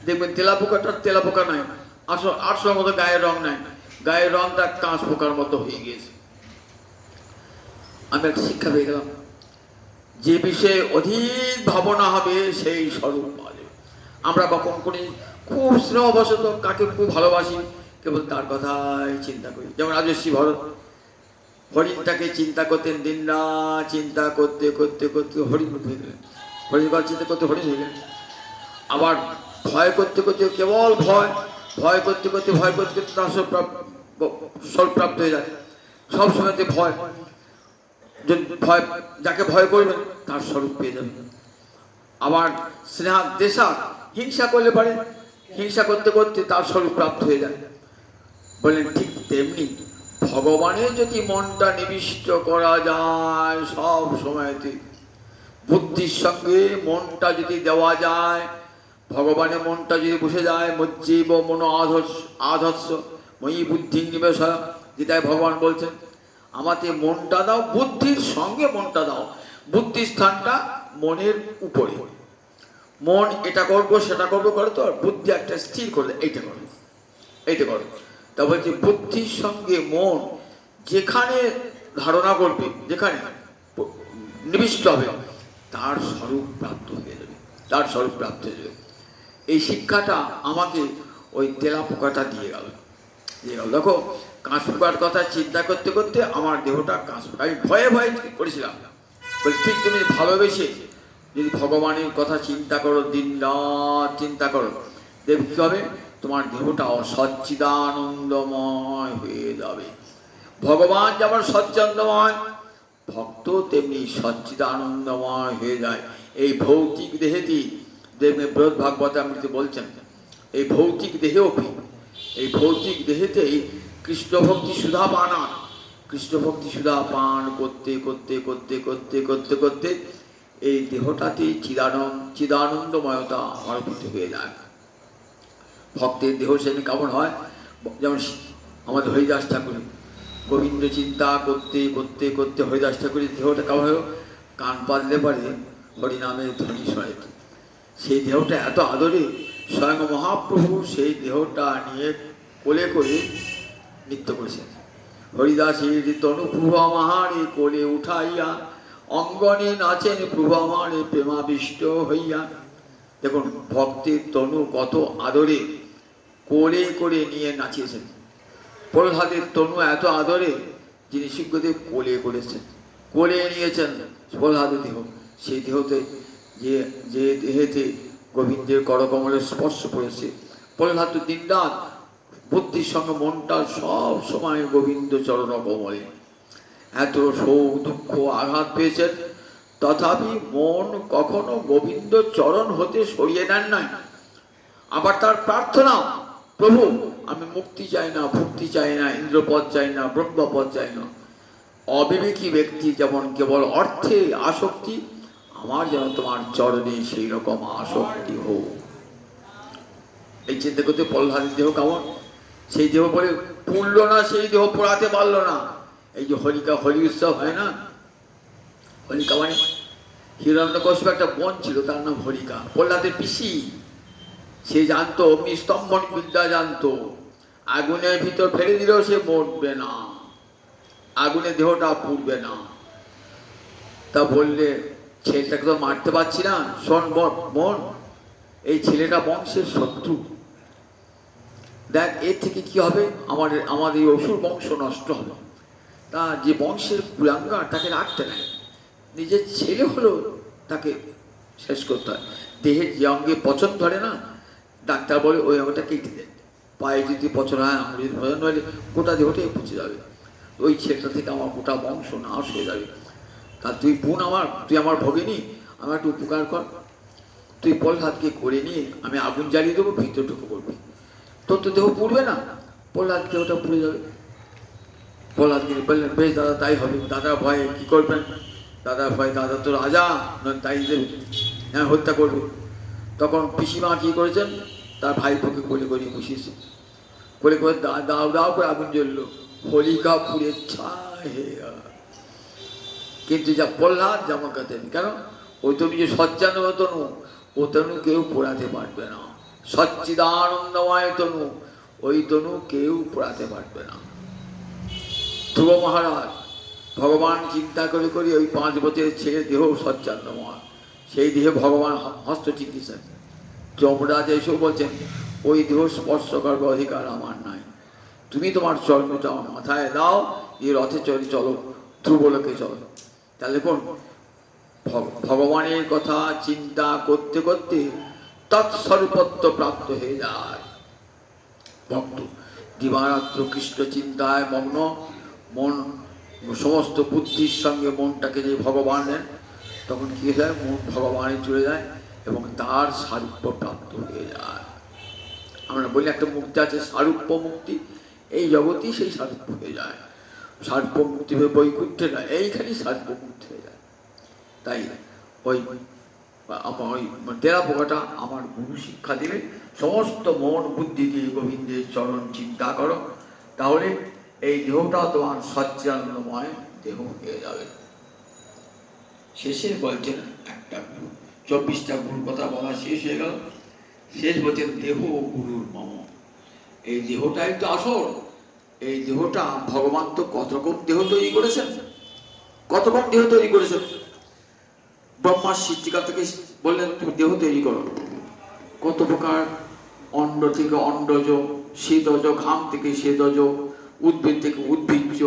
দেখবেন তেলা পোকাটার তেলা পোকা নয়, আরশোলার মতো গায়ের রং নাই, গায়ের রংটা কাঁচ পোকার মতো হয়ে গিয়েছে। আমি একটা শিক্ষা পেয়ে গেলাম, যে বিষয়ে অধিক ভাবনা হবে সেই স্বরূপ পাওয়া যাবে। আমরা কখন করি খুব স্নেহবশত কাকে খুব ভালোবাসি, কেবল তার কথাই চিন্তা করি। যেমন রাজস্বী ভরত হরিণটাকে চিন্তা করতেন, দিন রাত চিন্তা করতে করতে করতে হরিণ হয়ে গেলেন, হরিণ চিন্তা করতে হরিণ হয়ে গেলেন। আবার ভয় করতে করতে কেবল ভয় করতে করতে তার স্বরূপপ্রাপ্ত হয়ে যায়। সবসময়তে ভয়, যাকে ভয় করবেন তার স্বরূপ পেয়ে যাবেন। আবার স্নেহ দেশা হিংসা করলে পারে, হিংসা করতে করতে তার স্বরূপ প্রাপ্ত হয়ে যায়। বললেন ঠিক তেমনি ভগবানের যদি মনটা নিবিষ্ট করা যায়, সব সময়তে বুদ্ধির সঙ্গে মনটা যদি দেওয়া যায়, ভগবানের মনটা যদি বসে যায়, মজ্জীব মনো আধর্ষ মই বুদ্ধি নিবেশ, যেটাই ভগবান বলছেন আমাকে মনটা দাও, বুদ্ধির সঙ্গে মনটা দাও। বুদ্ধির স্থানটা মনের উপরে, মন এটা করবো সেটা করবো করে তো, আর বুদ্ধি একটা স্থির করলে এইটা করো এইটা করো। তা বলছি বুদ্ধির সঙ্গে মন যেখানে ধারণা করবে, যেখানে নিবিষ্ট হবে, তার স্বরূপ প্রাপ্ত হয়ে যাবে, তার স্বরূপ প্রাপ্ত হয়ে যাবে। এই শিক্ষাটা আমাকে ওই তেলা পোকাটা দিয়ে গেল। দেখো কাঁচ পোকার কথা চিন্তা করতে করতে আমার দেহটা কাঁচ পোকা, আমি ভয়ে ভয়ে করেছিলাম। বলছি ঠিক তুমি ভালোবেসে যদি ভগবানের কথা চিন্তা করো, দিন রাত চিন্তা করো, দেখবে কি হবে, তোমার দেহটাও সচ্চিদানন্দময় হয়ে যাবে। ভগবান যেমন সচ্চিদানন্দময়, ভক্ত তেমনি সচ্চিদানন্দময় হয়ে যায়। এই ভৌতিক দেহেতেই দেখবে বৃহৎ ভাগবত আমৃতে বলছেন, এই ভৌতিক দেহেও এই ভৌতিক দেহেতেই কৃষ্ণ ভক্তি সুধা পান, কৃষ্ণ ভক্তি সুধা পান করতে করতে করতে করতে করতে করতে এই দেহটাতে চিদানন্দময়তা অর্পিত হয়ে যায়। ভক্তের দেহ সেদিন কেমন হয়, যেমন আমাদের হরিদাস ঠাকুর গোবিন্দ চিন্তা করতে করতে করতে হরিদাস ঠাকুরের দেহটা কেমন হলো, কান পাতলে পারে হরিনামের ধ্বনি শোনে। সেই দেহটা এত আদরে স্বয়ং মহাপ্রভু সেই দেহটা নিয়ে কোলে করে নৃত্য করেছেন। হরিদাসের তনু প্রভু আমারে কোলে উঠাইয়া, অঙ্গনে নাচেন প্রভু আমারে প্রেমাবিষ্ট হইয়া। দেখুন ভক্তের তনু কত আদরে কোলে করে নিয়ে নাচিয়েছেন। প্রহ্লাদের তনু এত আদরে যিনি সিংহদেব কোলে করেছেন, কোলে নিয়েছেন প্রহ্লাদের দেহ। সেই দেহতে যে দেহেতে গোবিন্দের করকমলের স্পর্শ পড়েছে, প্রহ্লাদ দিন রাত বুদ্ধির সঙ্গে মনটা সব সময় গোবিন্দ চরণ কমলে। এত শোক দুঃখ আঘাত পেয়েছেন, তথাপি মন কখনো গোবিন্দ চরণ হতে সরিয়ে নেন নাই। আবার তার প্রার্থনা, প্রভু আমি মুক্তি চাই না, ভক্তি চাই না, ইন্দ্রপদ চাই না, ব্রহ্মপদ চাই না। অবিবেকী ব্যক্তি যেমন কেবল অর্থে আসক্তি, আমার যেন তোমার চরণে সেই রকম আসক্তি হোক। এই চিন্তা করতে প্রহ্লাদের দেহ কেমন, সেই দেহ পরে পুড়ল না, সেই দেহ পোড়াতে পারল না। এই যে হরি উৎসব হয় না, হরিকা মানে হিরণ্যকশিপু একটা বোন ছিল, তার নাম হরিকা, প্রহ্লাদের পিসি। সে জানতো অগ্নিস্তম্ভন বিদ্যা জানতো, আগুনের ভিতর ফেলে দিলেও সে মরবে না, আগুনে দেহটা পুড়বে না। তা বললে ছেলেটাকে তো মারতে পারছি না, শোন বোন, এই ছেলেটা বংশের শত্রু, দেখ এর থেকে কি হবে, আমাদের এই অসুর বংশ নষ্ট হবে। তা যে বংশের কুলাঙ্গার তাকে রাখতে নেয়, নিজের ছেলে হলেও তাকে শেষ করতে হয়। দেহের যে অঙ্গে পচন ধরে না, ডাক্তার বলে ওই অঙ্গটা কেটে দেন, পায়ে যদি পচন হয়, আঙুলে পচন হলে গোটা দেহটাই পচে যাবে, ওই ছেলেটা থেকে আমার গোটা বংশ নাশ হয়ে যাবে। তা তুই বোন আমার, তুই আমার ভগিনী, আমার একটু উপকার কর, তুই প্রহ্লাদকে করে নিয়ে আমি আগুন জ্বালিয়ে দেবো, ভিতরটুকু করবি, তোর তো দেহ পুড়বে না, প্রহ্লাদ দেহটা পুড়ে যাবে। প্রহ্লাদকে বললেন, বেশ দাদা তাই হবে। দাদা ভয়ে কি করবেন, দাদা ভয়ে, দাদা তো রাজা, তাই দেবে, হ্যাঁ হত্যা করবে। তখন পিসিমা কি করেছেন, তার ভাইপোকে কোলে করে বসিয়েছে, কোলে করে দাও দাও করে আগুন জ্বললো, হোলিকা পুড়ে ছাই হয়ে গেল। কিন্তু যা প্রহ্লাদ জামাকা দেন, কেন, ওই তনু যে সজ্জানব তনু, ও তনু কেউ পোড়াতে পারবে না। সচ্চিদানন্দময় তনু, ওই তনু কেউ পোড়াতে পারবে না। ধ্রুব মহারাজ ভগবান চিন্তা করে করে ওই 5 বছরের ছেলে দেহ সচ্চান্নময়, সেই দেহে ভগবান হস্ত চিকিৎসা। যমরাজ এসেও বলছেন, ওই দেহ স্পর্শ করবার অধিকার আমার নাই, তুমি তোমার চর্মটা মাথায় দাও, এই রথে চলে চলো, ধ্রুবলোকে চলো। তাহলে কোন ভগবানের কথা চিন্তা করতে করতে তৎস্বরূপত্ব প্রাপ্ত হয়ে যায় ভক্ত। দিবারাত্র কৃষ্ণ চিন্তায় মগ্ন, মন সমস্ত বুদ্ধির সঙ্গে মনটাকে যে ভগবান নেন, তখন কি হয়, মন ভগবানে চলে যায় এবং তার সারূপ্য প্রাপ্ত হয়ে যায়। আমরা বলি একটা মুক্তি আছে, সারূপ্য মুক্তি, এই জগতেই সেই সারূপ্য হয়ে যায়। সারূপ্য মুক্তি হয়ে বৈকুণ্ঠে না, এইখানেই সারূপ্য মুক্তি হয়ে যায়। তাই ওই আমার ওই তেরা পোকাটা আমার গুরু শিক্ষা দেবে, সমস্ত মন বুদ্ধি দিয়ে গোবিন্দের চরণ চিন্তা করো, তাহলে এই দেহটা তোমার সচ্চিদানন্দময় দেহ হয়ে যাবে। শেষে বলছেন একটা 24টা গুরুর কথা বলা শেষ হয়ে গেল, শেষ বলছেন দেহ গুরুর মম। এই দেহটাই তো আসল। এই দেহটা ভগবান তো কত রকম দেহ তৈরি করেছেন, কত রকম দেহ তৈরি করেছেন। ব্রহ্মার সৃষ্টিকাল থেকে বললেন তুমি দেহ তৈরি করো, কত প্রকার, অন্ড থেকে অন্ডজ, শ্বেতজ, ঘাম থেকে শ্বেতজ, উদ্ভিদ থেকে উদ্ভিজ্জ,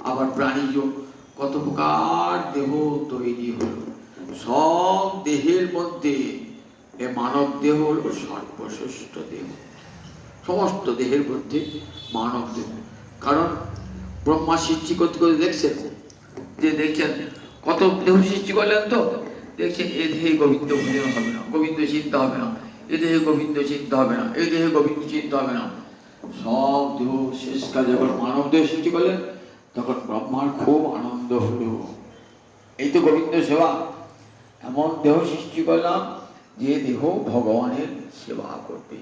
আবার প্রাণীজ, কত প্রকার দেহ তৈরি হলো। সব দেহের মধ্যে এ মানব দেহ হলো সর্বশ্রেষ্ঠ দেহ, সমস্ত দেহের মধ্যে মানব দেহ। কারণ ব্রহ্মা সৃষ্টি করতে করতে দেখছেন, যে দেখছেন কত দেহ সৃষ্টি করলেন, তো দেখছেন এ দেহে গোবিন্দ ভজন হবে না, গোবিন্দ চিন্তা হবে না, এ দেহে গোবিন্দ চিন্তা হবে না, এই দেহে গোবিন্দ চিন্তা হবে না। সব দেহ শেষকালে যখন মানব দেহ সৃষ্টি করলেন, তখন ব্রহ্মার খুব আনন্দ হলো, এই তো গোবিন্দ সেবা, এমন দেহ সৃষ্টি করলাম যে দেহ ভগবানের সেবা করবে,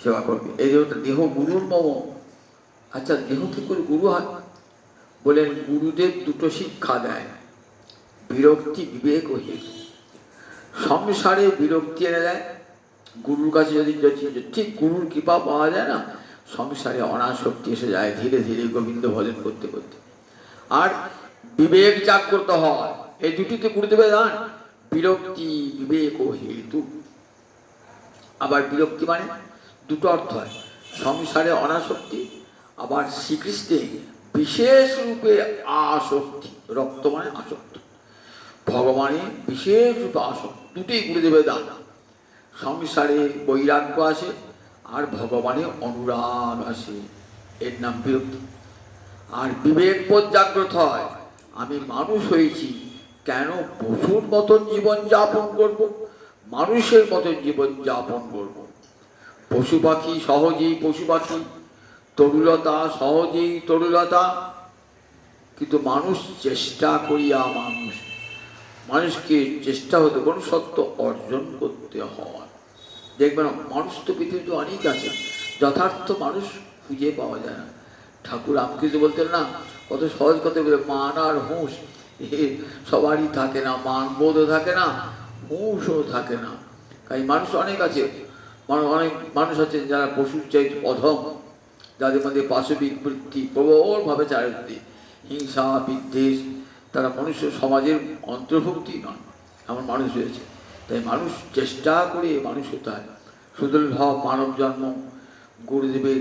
সেবা করবে। এই দেহটা দেহ গুরুর মম। আচ্ছা, দেহ কি করে গুরু হয়? বলেন গুরুদেব দুটো শিক্ষা দেয়, বিরক্তি, বিবেক ও হেতু। সংসারে বিরক্তি এনে দেয়, গুরুর কাছে যদি ঠিক গুরুর কৃপা পাওয়া যায় না, সংসারে অনাসক্তি এসে যায় ধীরে ধীরে গোবিন্দ ভজন করতে করতে। আর বিবেক জাগ্রত হয়, এই দুটিতে গুরুদেবে দান, বিরক্তি, বিবেক ও হেতু। আবার বিরক্তি মানে দুটো অর্থ হয়, সংসারে অনাসক্তি, আবার শ্রীকৃষ্ণে বিশেষ রূপে আসক্তি। রক্ত মানে আসক্ত, ভগবানের বিশেষ রূপে আসক্তি, দুটোই গুরুদেবের দান। সংসারে বৈরাগ্য আসে আর ভগবানে অনুরাগ আসে, এর নাম বিরক্তি। আর বিবেক বোধ জাগ্রত হয়, আমি মানুষ হয়েছি, কেন পশুর মতন জীবন যাপন করব, মানুষের মতন জীবন যাপন করব। পশু পাখি সহজেই পশু পাখি, তরুলতা সহজেই তরুলতা, কিন্তু মানুষ চেষ্টা করিয়া মানুষ, মানুষকে চেষ্টা হতে মনুষ্যত্ব অর্জন করতে হয়। দেখবেন মানুষ তো পৃথিবীতে অনেক আছে, যথার্থ মানুষ খুঁজে পাওয়া যায় না। ঠাকুর রামকৃষ্ণ বলতেন না, কত সহজ কথা বলে, মান আর হুঁশ সবারই থাকে না, মান বোধও থাকে না, হুঁশও থাকে না। তাই মানুষ অনেক আছে, অনেক মানুষ আছে যারা পশুর চাই অধম, যাদের মধ্যে পাশবিক বৃত্তি প্রবলভাবে চারিত্রিক হিংসা বিদ্বেষ, তারা মনুষ্য সমাজের অন্তর্ভুক্তি নন, এমন মানুষ রয়েছে। তাই মানুষ চেষ্টা করে মানুষ হতে হয়। সুদুর্লভ মানব জন্ম, গুরুদেবের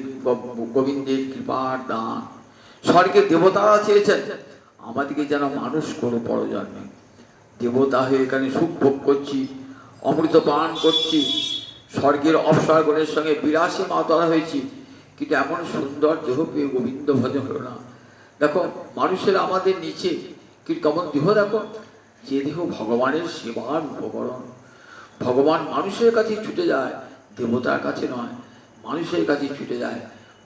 গোবিন্দের কৃপার দান। স্বর্গের দেবতারা চেয়েছেন আমাদেরকে যেন মানুষ করো পরজন্মে, দেবতা হয়ে এখানে সুখ ভোগ করছি, অমৃত পান করছি, স্বর্গের অপ্সরগণের সঙ্গে বিলাসী মাতারা হয়েছি, কিন্তু এমন সুন্দর দেহ পেয়ে গোবিন্দ ভজন হলো না। দেখো মানুষের আমাদের নিচে কিন্তু কেমন দেহ, দেখো যে দেহ ভগবানের সেবার উপকরণ। ভগবান মানুষের কাছে ছুটে যায়, দেবতার কাছে নয়, মানুষের কাছে ছুটে যায়।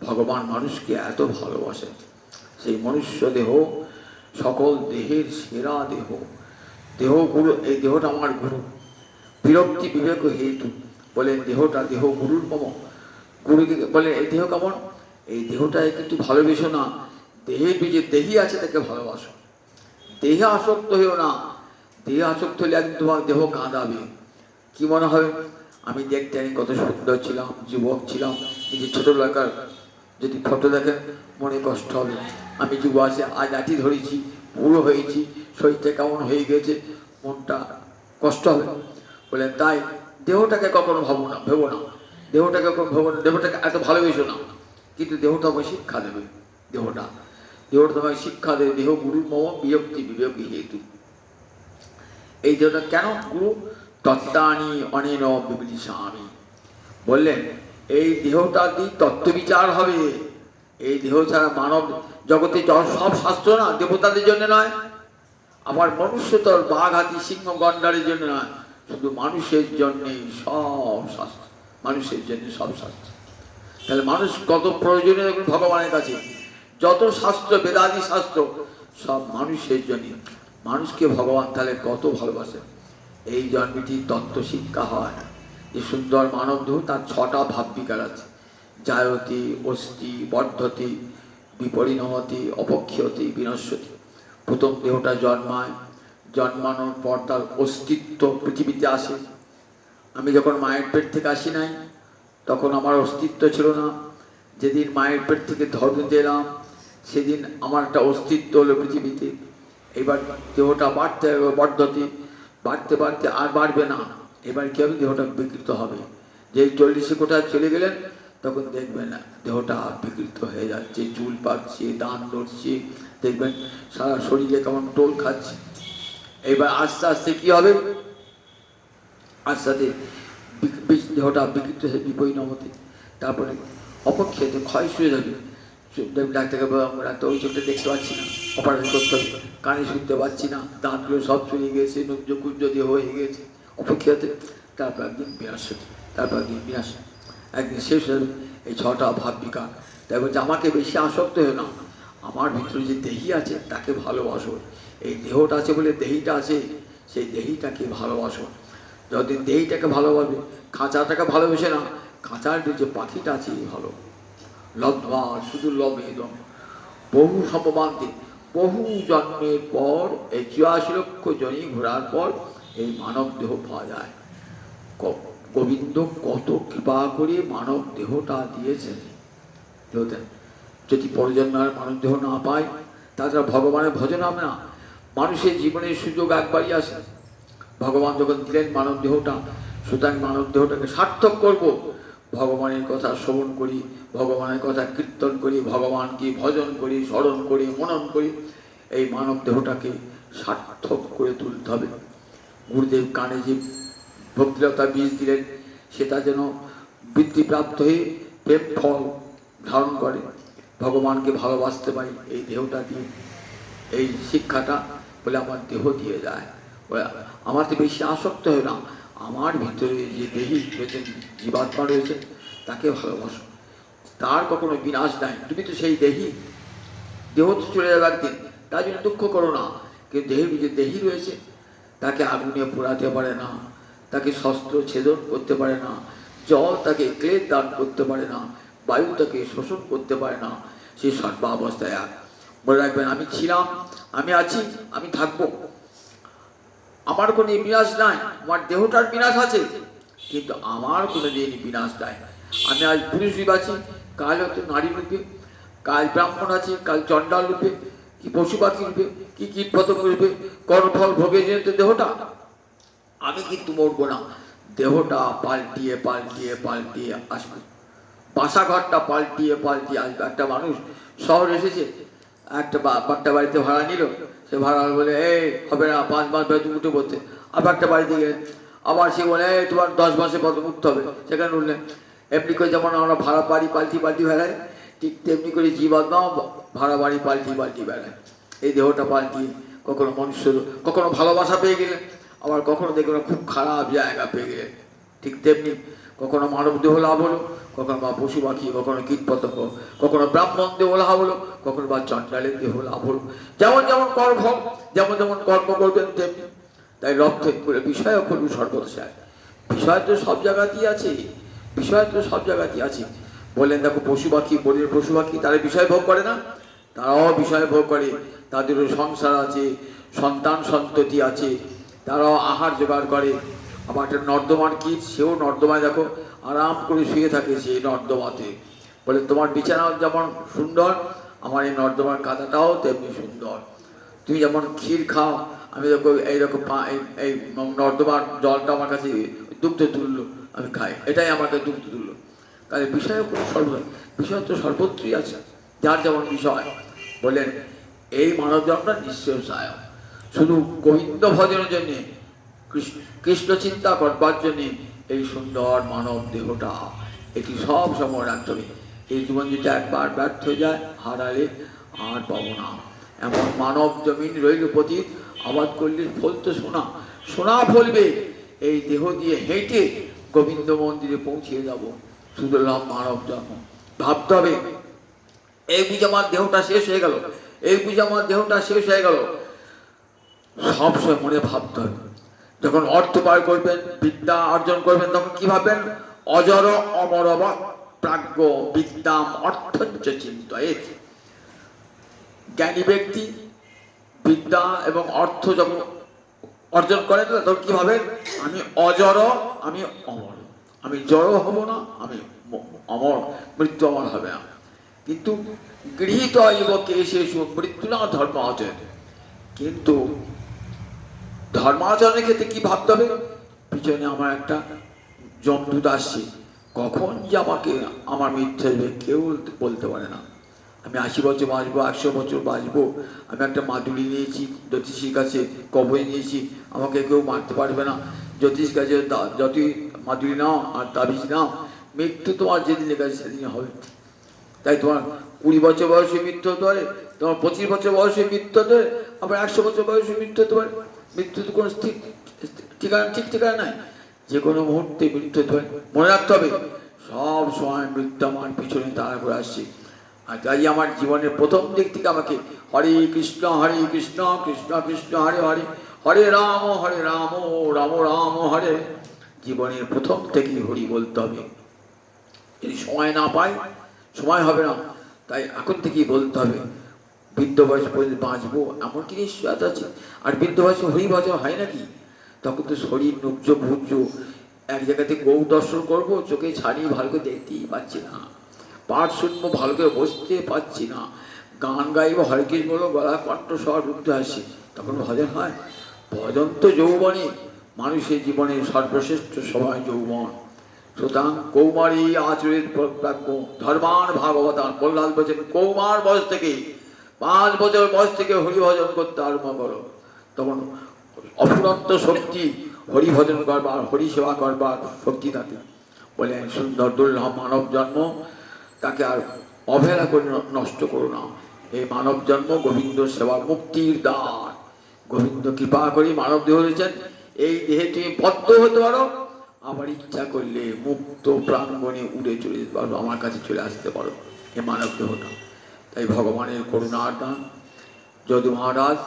ভগবান মানুষকে এত ভালোবাসেন। সেই মনুষ্য দেহ সকল দেহের সেরা দেহ। দেহ গুরু, এই দেহটা আমার গুরু। বিরক্তি বিবেক হেতু বলেন দেহটা দেহ গুরুর মম। গুরুকে বলে এই দেহ কেমন? এই দেহটায় কিন্তু ভালোবেসো না, দেহের যে দেহি আছে তাকে ভালোবাসো। দেহে আসক্ত হইও না, দেহে আসক্ত হলে একদিন তোমার দেহ কাঁদাবে। কি মনে হবে? আমি দেখতে আমি কত সুন্দর ছিলাম, যুবক ছিলাম, নিজের ছোটবেলাকার যদি ফটো দেখেন মনে কষ্ট হবে। আমি যুব আছে, আজ লাঠি ধরেছি, বুড়ো হয়েছি, শরীরটা কেমন হয়ে গেছে, মনটা কষ্ট হবে। বলে তাই দেহটাকে কখনো ভাবো না, ভেবো না, দেহটাকে কখনো ভেবো না, দেহটাকে এত ভালোবেসো না। কিন্তু দেহটা আমায় শিক্ষা দেবে, দেহটা দেহটা তোমায় শিক্ষা দেবে। দেহ গুরুর মম বিরক্তি বিবেক হেতু। এই দেহটা কেন গুরু? তত্ত্বানি অনেন বিবিলিসামি। বললেন এই দেহটা দিয়ে তত্ত্ববিচার হবে। এই দেহ ছাড়া মানব জগতে সব শাস্ত্র না দেবতাদের জন্য নয়, আবার মনুষ্যতর বাঘ হাতি সিংহ গন্ডারের জন্য নয়, শুধু মানুষের জন্যেই সব শাস্ত্র, মানুষের জন্য সব শাস্ত্র। তাহলে মানুষ কত প্রয়োজনীয় দেখুন ভগবানের কাছে। যত শাস্ত্র, বেদাদি শাস্ত্র সব মানুষের জন্য। মানুষকে ভগবান তাহলে কত ভালোবাসে। এই জন্মটি তত্ত্ব শিক্ষা হয়। যে সুন্দর মানব দেহ, তার 6টা ভাব বিকার আছে। জায়তি, অস্থি, বর্ধতি, বিপরিণমতি, অপক্ষয়তি, বিনশ্যতি। প্রথম দেহটা জন্মায়, জন্মানোর পর তার অস্তিত্ব পৃথিবীতে আসে। আমি যখন মায়ের পেট থেকে আসি নাই তখন আমার অস্তিত্ব ছিল না। যেদিন মায়ের পেট থেকে ধর্মতে এলাম সেদিন আমার একটা অস্তিত্ব হলো পৃথিবীতে। এবার দেহটা বাড়তে হবে, বর্ধতি, বাড়তে বাড়তে আর বাড়বে না। এবার কি হবে? দেহটা বিকৃত হবে। যেই 40 কোঠায় চলে গেলেন তখন দেখবেন না দেহটা বিকৃত হয়ে যাচ্ছে, চুল পাকছে, দাঁত নড়ছে, দেখবেন সারা শরীরে কেমন টোল খাচ্ছে। এবার আস্তে আস্তে কি হবে? আস্তে আস্তে দেহটা বিকৃত হয়ে বিপরিণমতি, তারপরে অপক্ষিত ক্ষয় শুয়ে যাবে। ডাক্তারকে ডাক্তার ওই চোখটা দেখতে পাচ্ছি না, অপারেশন করতে হবে। কানে শুনতে পাচ্ছি না, দাঁতগুলো সব চলে গেছে, কুঞ্জ দিয়ে হয়ে গেছে, অপক্ষিত। তারপর একদিন বিনাশ, তারপর একদিন বিনাশ, একদিন শেষ হয়ে যাবে। এই 6টা ভাব বিকার। তাই বলছে আমাকে বেশি আসক্ত হয়ে না, আমার ভিতরে যে দেহি আছে তাকে ভালোবাসো। এই দেহটা আছে বলে দেহিটা আছে, সেই দেহিটাকে ভালোবাসো। যতদিন দেহিটাকে ভালোবাসবে, খাঁচাটাকে ভালোবেসে না, খাঁচার যে পাখিটা আছে ভালো। লব্ধা শুধু লভেদম বহু সমবান্তে, বহু জন্মের পর এই 84 লক্ষ জনি ঘোরার পর এই মানব দেহ পাওয়া যায়। গোবিন্দ কত কৃপা করে মানব দেহটা দিয়েছেন। যদি পরজন্মে আর মানব দেহ না পায় তাছাড়া ভগবানের ভজন হবে না। মানুষের জীবনের সুযোগ একবারই আসে। ভগবান যখন দিলেন মানব দেহটা, সুতরাং মানব দেহটাকে সার্থক করব। ভগবানের কথা শ্রবণ করি, ভগবানের কথা কীর্তন করি, ভগবানকে ভজন করি, স্মরণ করি, মনন করি। এই মানব দেহটাকে সার্থক করে তুলতে হবে। গুরুদেব কানে যে ভক্তিলতা বীজ দিলেন সেটা যেন বৃদ্ধিপ্রাপ্ত হয়ে প্রেম ফল ধারণ করে, ভগবানকে ভালোবাসতে পারি এই দেহটা দিয়ে। এই শিক্ষাটা বলে আমার দেহ দিয়ে যায়। আমার তো বেশি আসক্ত হয় না, আমার ভিতরে যে দেহি রয়েছে, জীবাত্মা রয়েছে, তাকে ভালোবাসো। তার কখনো বিনাশ নাই। তুমি তো সেই দেহি, দেহ তো চলে যাবে একদিন, তার জন্য দুঃখ করো না। কিন্তু দেহের যে দেহি রয়েছে তাকে আগুনে পোড়াতে পারে না, তাকে শস্ত্র ছেদন করতে পারে না, জল তাকে ক্লেদ দান করতে পারে না, বায়ু তাকে শোষণ করতে পারে না। সে সর্বাবস্থায় এক। বলে রাখবেন আমি ছিলাম, আমি আছি, আমি থাকবো। আমার কোনো বিনাশ নাই। আমার দেহটার বিনাশ আছে কিন্তু আমার কোনো দিন বিনাশ নাই। আমি আজ পুরুষ রূপে আছি, কাল হয়তো নারী রূপে, কাল ব্রাহ্মণ আছে, কাল চণ্ডাল রূপে, কি পশু পাখি রূপে, কি কীট পতঙ্গ রূপে কর্মফল ভোগে যেহেতু দেহটা। আমি কিন্তু মরবো না, দেহটা পাল্টিয়ে পাল্টিয়ে পাল্টিয়ে আসবে। বাসাঘরটা পাল্টিয়ে পাল্টিয়ে আসবে। একটা মানুষ শহর এসেছে, একটা বাড়িতে ভাড়া নিল। সে ভাড়া বলে এই হবে না, 5 মাস ধরে তুমি উঠে পড়তে। আবার একটা বাড়িতে গেলেন, আবার সে বলে এই তোমার 10 মাসে কত উঠতে হবে, সেখানে উঠলেন। এমনি করে যেমন আমরা ভাড়া বাড়ি পাল্টি পাল্টি বেড়াই, ঠিক তেমনি করে জীবাত্মাও ভাড়া বাড়ি পাল্টি পাল্টি বেড়ায়। এই দেহটা পাল্টি কখনো মনুষ্য, কখনো ভালোবাসা পেয়ে গেলেন, আবার কখনো দেখবেন খুব খারাপ জায়গা পেয়ে গেলেন। ঠিক তেমনি কখনো মানব দেহ লাভ হলো, কখনো বা পশু পাখি, কখনো কীট পতঙ্গ, কখনো ব্রাহ্মণ দেহ লাভ হলো, কখনো বা চণ্ডালের দেহ লাভ হলো। যেমন যেমন কর্ম, যেমন যেমন কর্ম করবেন তেমনি। তাই লক্ষ্য করে বিষয় করবি সর্বদায়। বিষয় তো সব জায়গাতেই আছে, বিষয় তো সব জায়গাতেই আছে। বললেন দেখো পশু পাখি, বনের পশু পাখি তারা বিষয় ভোগ করে না? তারাও বিষয় ভোগ করে, তাদেরও সংসার আছে, সন্তান সন্ততি আছে, তারাও আহার জোগাড় করে। আবার একটা নর্দমার কীট, সেও নর্দমায় দেখো আরাম করে শুয়ে থাকে সেই নর্দমাতে। বলে তোমার বিছানা যেমন সুন্দর, আমার এই নর্দমার কাদাটাও তেমনি সুন্দর। তুমি যেমন ক্ষীর খাও, আমি দেখো এইরকম এই নর্দমার জলটা আমার কাছে দুগ্ধ তুল্য, আমি খাই, এটাই আমাকে দুগ্ধ তুল্য। তাহলে বিষয়ও কোনো বিষয় তো সর্বত্রই আছে, যার যেমন বিষয়। বললেন এই মানব জন্মটা নিঃশ্রেয়সায়, শুধু গোবিন্দ ভজনের জন্যে, কৃষ্ণ চিন্তা করবার জন্যে এই সুন্দর মানব দেহটা, এটি সব সময় রাখতে হবে। এই জীবন যদি একবার ব্যর্থ হয়ে যায়, হারালে আর পাবো না। এমন মানব জমিন রইল পতিত, আবাদ করলে ফল তো সোনা, সোনা ফলবে। এই দেহ দিয়ে হেঁটে গোবিন্দ মন্দিরে পৌঁছিয়ে যাব। সুদর্লভ মানব জন্ম ভাবতে হবে। এই বুঝে আমার দেহটা শেষ হয়ে গেল, এই বুঝে আমার দেহটা শেষ হয়ে গেল, সবসময় মনে ভাবতে হবে। যখন অর্থ পায় করবেন, বিদ্যা অর্জন করবেন, তখন কি ভাববেন? অজর অমরব প্রাজ্ঞ বিদ্যাম অর্থঞ্চ চিন্তয়েৎ। জ্ঞানী ব্যক্তি বিদ্যা এবং অর্থ যখন অর্জন করেন, তখন কি ভাবেন? আমি অজর, আমি অমর, আমি জড় হব না, আমি অমর, মৃত্যু আমার হবে না। কিন্তু গৃহীত কেশেষু মৃত্যু না ধর্ম আচরণ। কিন্তু ধর্মাচরণের ক্ষেত্রে কি ভাবতে হবে? পিছনে আমার একটা যমদূত আসছে, কখন যে আমাকে আমার মৃত্যু হবে কেউ বলতে পারে না। আমি 80 বছর বাঁচবো, 100 বছর বাঁচবো, আমি একটা মাদুলি নিয়েছি জ্যোতিষীর কাছে, কবই নিয়েছি, আমাকে কেউ মারতে পারবে না। জ্যোতিষ কাছে যতই মাদুলি নাও আর তাবিজ নাও, মৃত্যু তোমার যেদিন লেখা সেদিন হবে। তাই তোমার 20 বছর বয়সে মৃত্যু হতে পারে, তোমার 25 বছর বয়সে মৃত্যু হতে পারে, আবার 100 বছর বয়সে মৃত্যু হতে পারে। মৃত্যু তো কোনো ঠিকানা, ঠিক ঠিকানা নাই, যে কোনো মুহূর্তে মৃত্যু হতে পারে। মনে রাখতে হবে সব সময় মৃত্যু আমার পিছনে তাড়া করে আসছে। আর তাই আমার জীবনের প্রথম দিক থেকে আমাকে হরে কৃষ্ণ কৃষ্ণ কৃষ্ণ হরে হরে, হরে রাম রাম রাম হরে, জীবনের প্রথম থেকেই হরি বলতে হবে। যদি সময় না পাই, সময় হবে না, তাই এখন থেকেই বলতে হবে। বৃদ্ধ বয়স পর্যন্ত বাঁচবো এমন কি নিশ্চয়তা আছে? আর বৃদ্ধ বয়সে হরি ভজন হয় নাকি? তখন তো শরীর নুব্জ ভুজ, এক জায়গাতে গৌ দর্শন করবো, চোখে ছাড়িয়ে ভালো করে দেখতেই পাচ্ছি না, পাঠ শুনবো ভালো করে বসতে পাচ্ছি না, গান গাইবো হরে কৃষ্ণ বলো, গলা কণ্ঠস্বর রুদ্ধ আসে, তখন ভজন হয়? ভজন তো যৌবনে, মানুষের জীবনের সর্বশ্রেষ্ঠ সময় যৌবন। সুতরাং কৌমারী আচরিত প্রাজ্ঞ ধর্মান ভাগবতান প্রহ্লাদ বলছেন, কৌমার বয়স থেকে 5 বছর বয়স থেকে হরিভজন করতে আরম্ভ করো, তখন অফুরন্ত শক্তি হরিভজন করবার, হরিসেবা করবার শক্তি থাকে। বলেন সুন্দর দুর্লভ মানব জন্ম, তাকে আর অবহেলা করে নষ্ট করো না। এই মানব জন্ম গোবিন্দ সেবা মুক্তির দ্বার। গোবিন্দ কৃপা করে মানব দেহ দিয়েছেন, এই দেহে তুমি বদ্ধ হতে পারো, আবার ইচ্ছা করলে মুক্ত প্রাঙ্গণে উড়ে চলে যেতে পারো, আমার কাছে চলে আসতে পারো, এ মানব দেহটা। তাই ভগবানের করুণার দান। যদু মহারাজ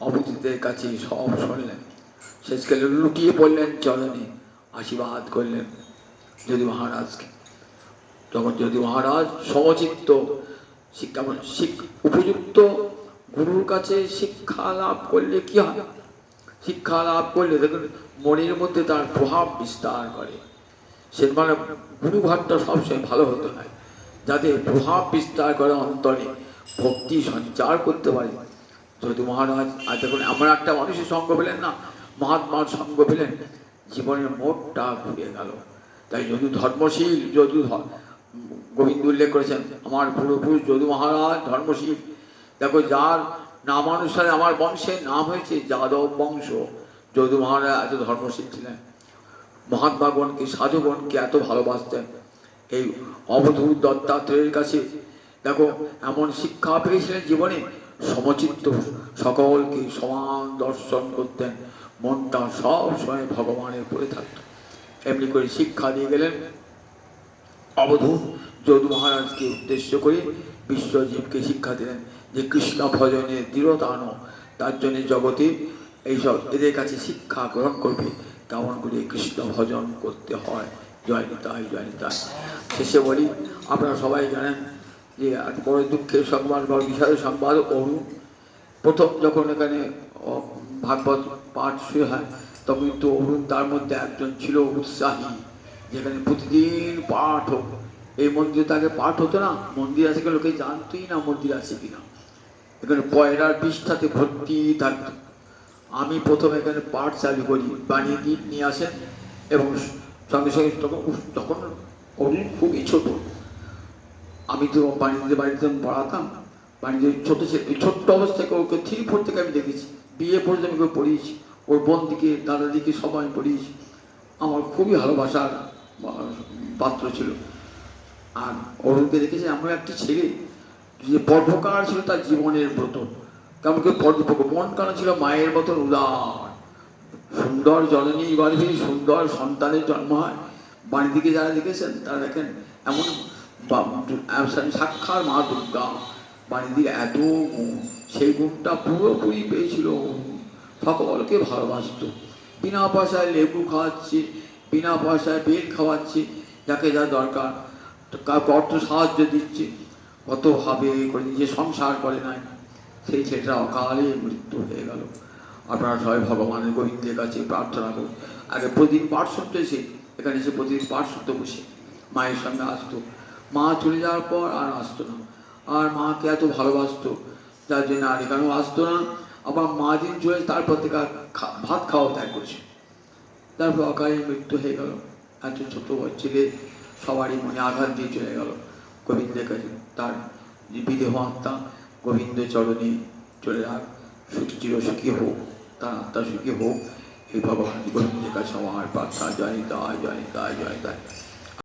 অবধূতের কাছে সব শুনলেন, শেষকালে লুটিয়ে পড়লেন চরণে, আশীর্বাদ করলেন যদু মহারাজকে। তখন যদু মহারাজ সমচিত্ত শিক্ষা, উপযুক্ত গুরুর কাছে শিক্ষা লাভ করলে কি হয়? শিক্ষা লাভ করলে দেখুন মনের মধ্যে তার প্রভাব বিস্তার করে। সে মানে গুরুঘাটটা সবসময় ভালো হতে হয়, যাতে প্রভাব বিস্তার করে, অন্তরে ভক্তি সঞ্চার করতে পারে। যদু মহারাজ আজ দেখুন এমন একটা মানুষের সঙ্গ পেলেন না, মহাত্মার সঙ্গ পেলেন, জীবনের মোড়টা ঘুরে গেল। তাই যদু ধর্মশীল, যদু গোবিন্দ উল্লেখ করেছেন, আমার পূর্বপুরুষ যদু মহারাজ ধর্মশীল। দেখো যার নামানুসারে আমার বংশের নাম হয়েছে যাদব বংশ। যদু মহারাজ এত ধর্মশীল ছিলেন, মহাত্মাগণকে সাধুগণকে এত ভালোবাসতেন। এই অবধূত দত্তাত্রেয়ের কাছে দেখো এমন শিক্ষা পেয়েছিলেন জীবনে, সমচিত্ত সকলকে সমান দর্শন করতেন, মনটা সব সময় ভগবানের পড়ে থাকত। এমনি করে শিক্ষা দিয়ে গেলেন। অবধূত যদু মহারাজকে উদ্দেশ্য করে বিশ্বজীবকে শিক্ষা দিলেন যে কৃষ্ণ ভজনের দৃঢ়তা আনো, তার জন্য জগতে এইসব এদের কাছে শিক্ষা গ্রহণ করবে কেমন করে কৃষ্ণ ভজন করতে হয়। জয় নিতাই, জয় নিতাই। শেষে বলি, আপনারা সবাই জানেন যে এত বড় দুঃখের সংবাদ বা বিষাদের সংবাদ, অরুণ প্রথম যখন এখানে ভাগবত পাঠ শুরু হয় তখন কিন্তু অরুণ তার মধ্যে একজন ছিল উৎসাহী, যেখানে প্রতিদিন পাঠ হোক। এই মন্দিরে তাকে পাঠ হতো না, মন্দির আছে লোকে জানতোই না মন্দির আছে কিনা। এখানে পয়লার পৃষ্ঠাতে ভর্তি থাকত। আমি প্রথম এখানে পাঠ চালু করি, বানিয়ে নিয়ে আসেন এবং সঙ্গে সঙ্গে তখন অরুণ খুবই ছোট। আমি তো বাড়িতে পড়াতাম, বাড়িতে ছোট ছোট্ট অবস্থায় ওকে 3-4 থেকে আমি দেখেছি, বিয়ে পর্যন্ত আমি ওকে পড়িয়েছি, ওর বোনদিকে দাদাদিকে সবাই আমি পড়িয়েছি। আমার খুবই ভালোবাসার পাত্র ছিল। আর অরুণকে দেখেছি আমার একটি ছেলে যে পরোপকার ছিল তার জীবনের ব্রত, কেমন করে মন কেন ছিল মায়ের মতন উদার। সুন্দর জননী গর্ভে সুন্দর সন্তানের জন্ম হয়। বাড়ি দিকে যারা দেখেছেন তারা দেখেন এমন সাক্ষাৎ মা দুর্গা, বাড়িদিকে এত গুণ, সেই গুণটা পুরোপুরি পেয়েছিল। সকলকে ভালোবাসত, বিনা পয়সায় লেবু খাওয়াচ্ছে, বিনা পয়সায় বেল খাওয়াচ্ছে, যাকে যা দরকার কাউকে অর্থ সাহায্য দিচ্ছে, কতভাবে করে নিজে সংসার করে নাই। সেই ছেলেটা অকালে মৃত্যু হয়ে গেল। আপনারা সবাই ভগবানের গোবিন্দের কাছে প্রার্থনা করুন। আগে প্রতিদিন পাঠ শুনতে এসে এখানে এসে প্রতিদিন পাঠ শুনতে বসে মায়ের সঙ্গে আসতো। মা চলে যাওয়ার পর আর আসতো না, আর মাকে এত ভালোবাসতো যার জন্য আর এখানেও আসতো না। আবার মা দিন চলে তারপর থেকে আর ভাত খাওয়া ত্যাগ করছে। তারপর অকালে মৃত্যু হয়ে গেল। এত ছোট ছেলে সবারই মনে আঘাত দিয়ে চলে গেল। গোবিন্দের কাছে তার যে বিদেহ আত্মা গোবিন্দ চরণে চলে যাক, চির সুখী হোক, তার আত্মা সুখী হোক, এই ভগবান গোবিন্দের কাছে আমার প্রার্থনা। জয় নিতাই, জয় নিতাই, জয় নিতাই।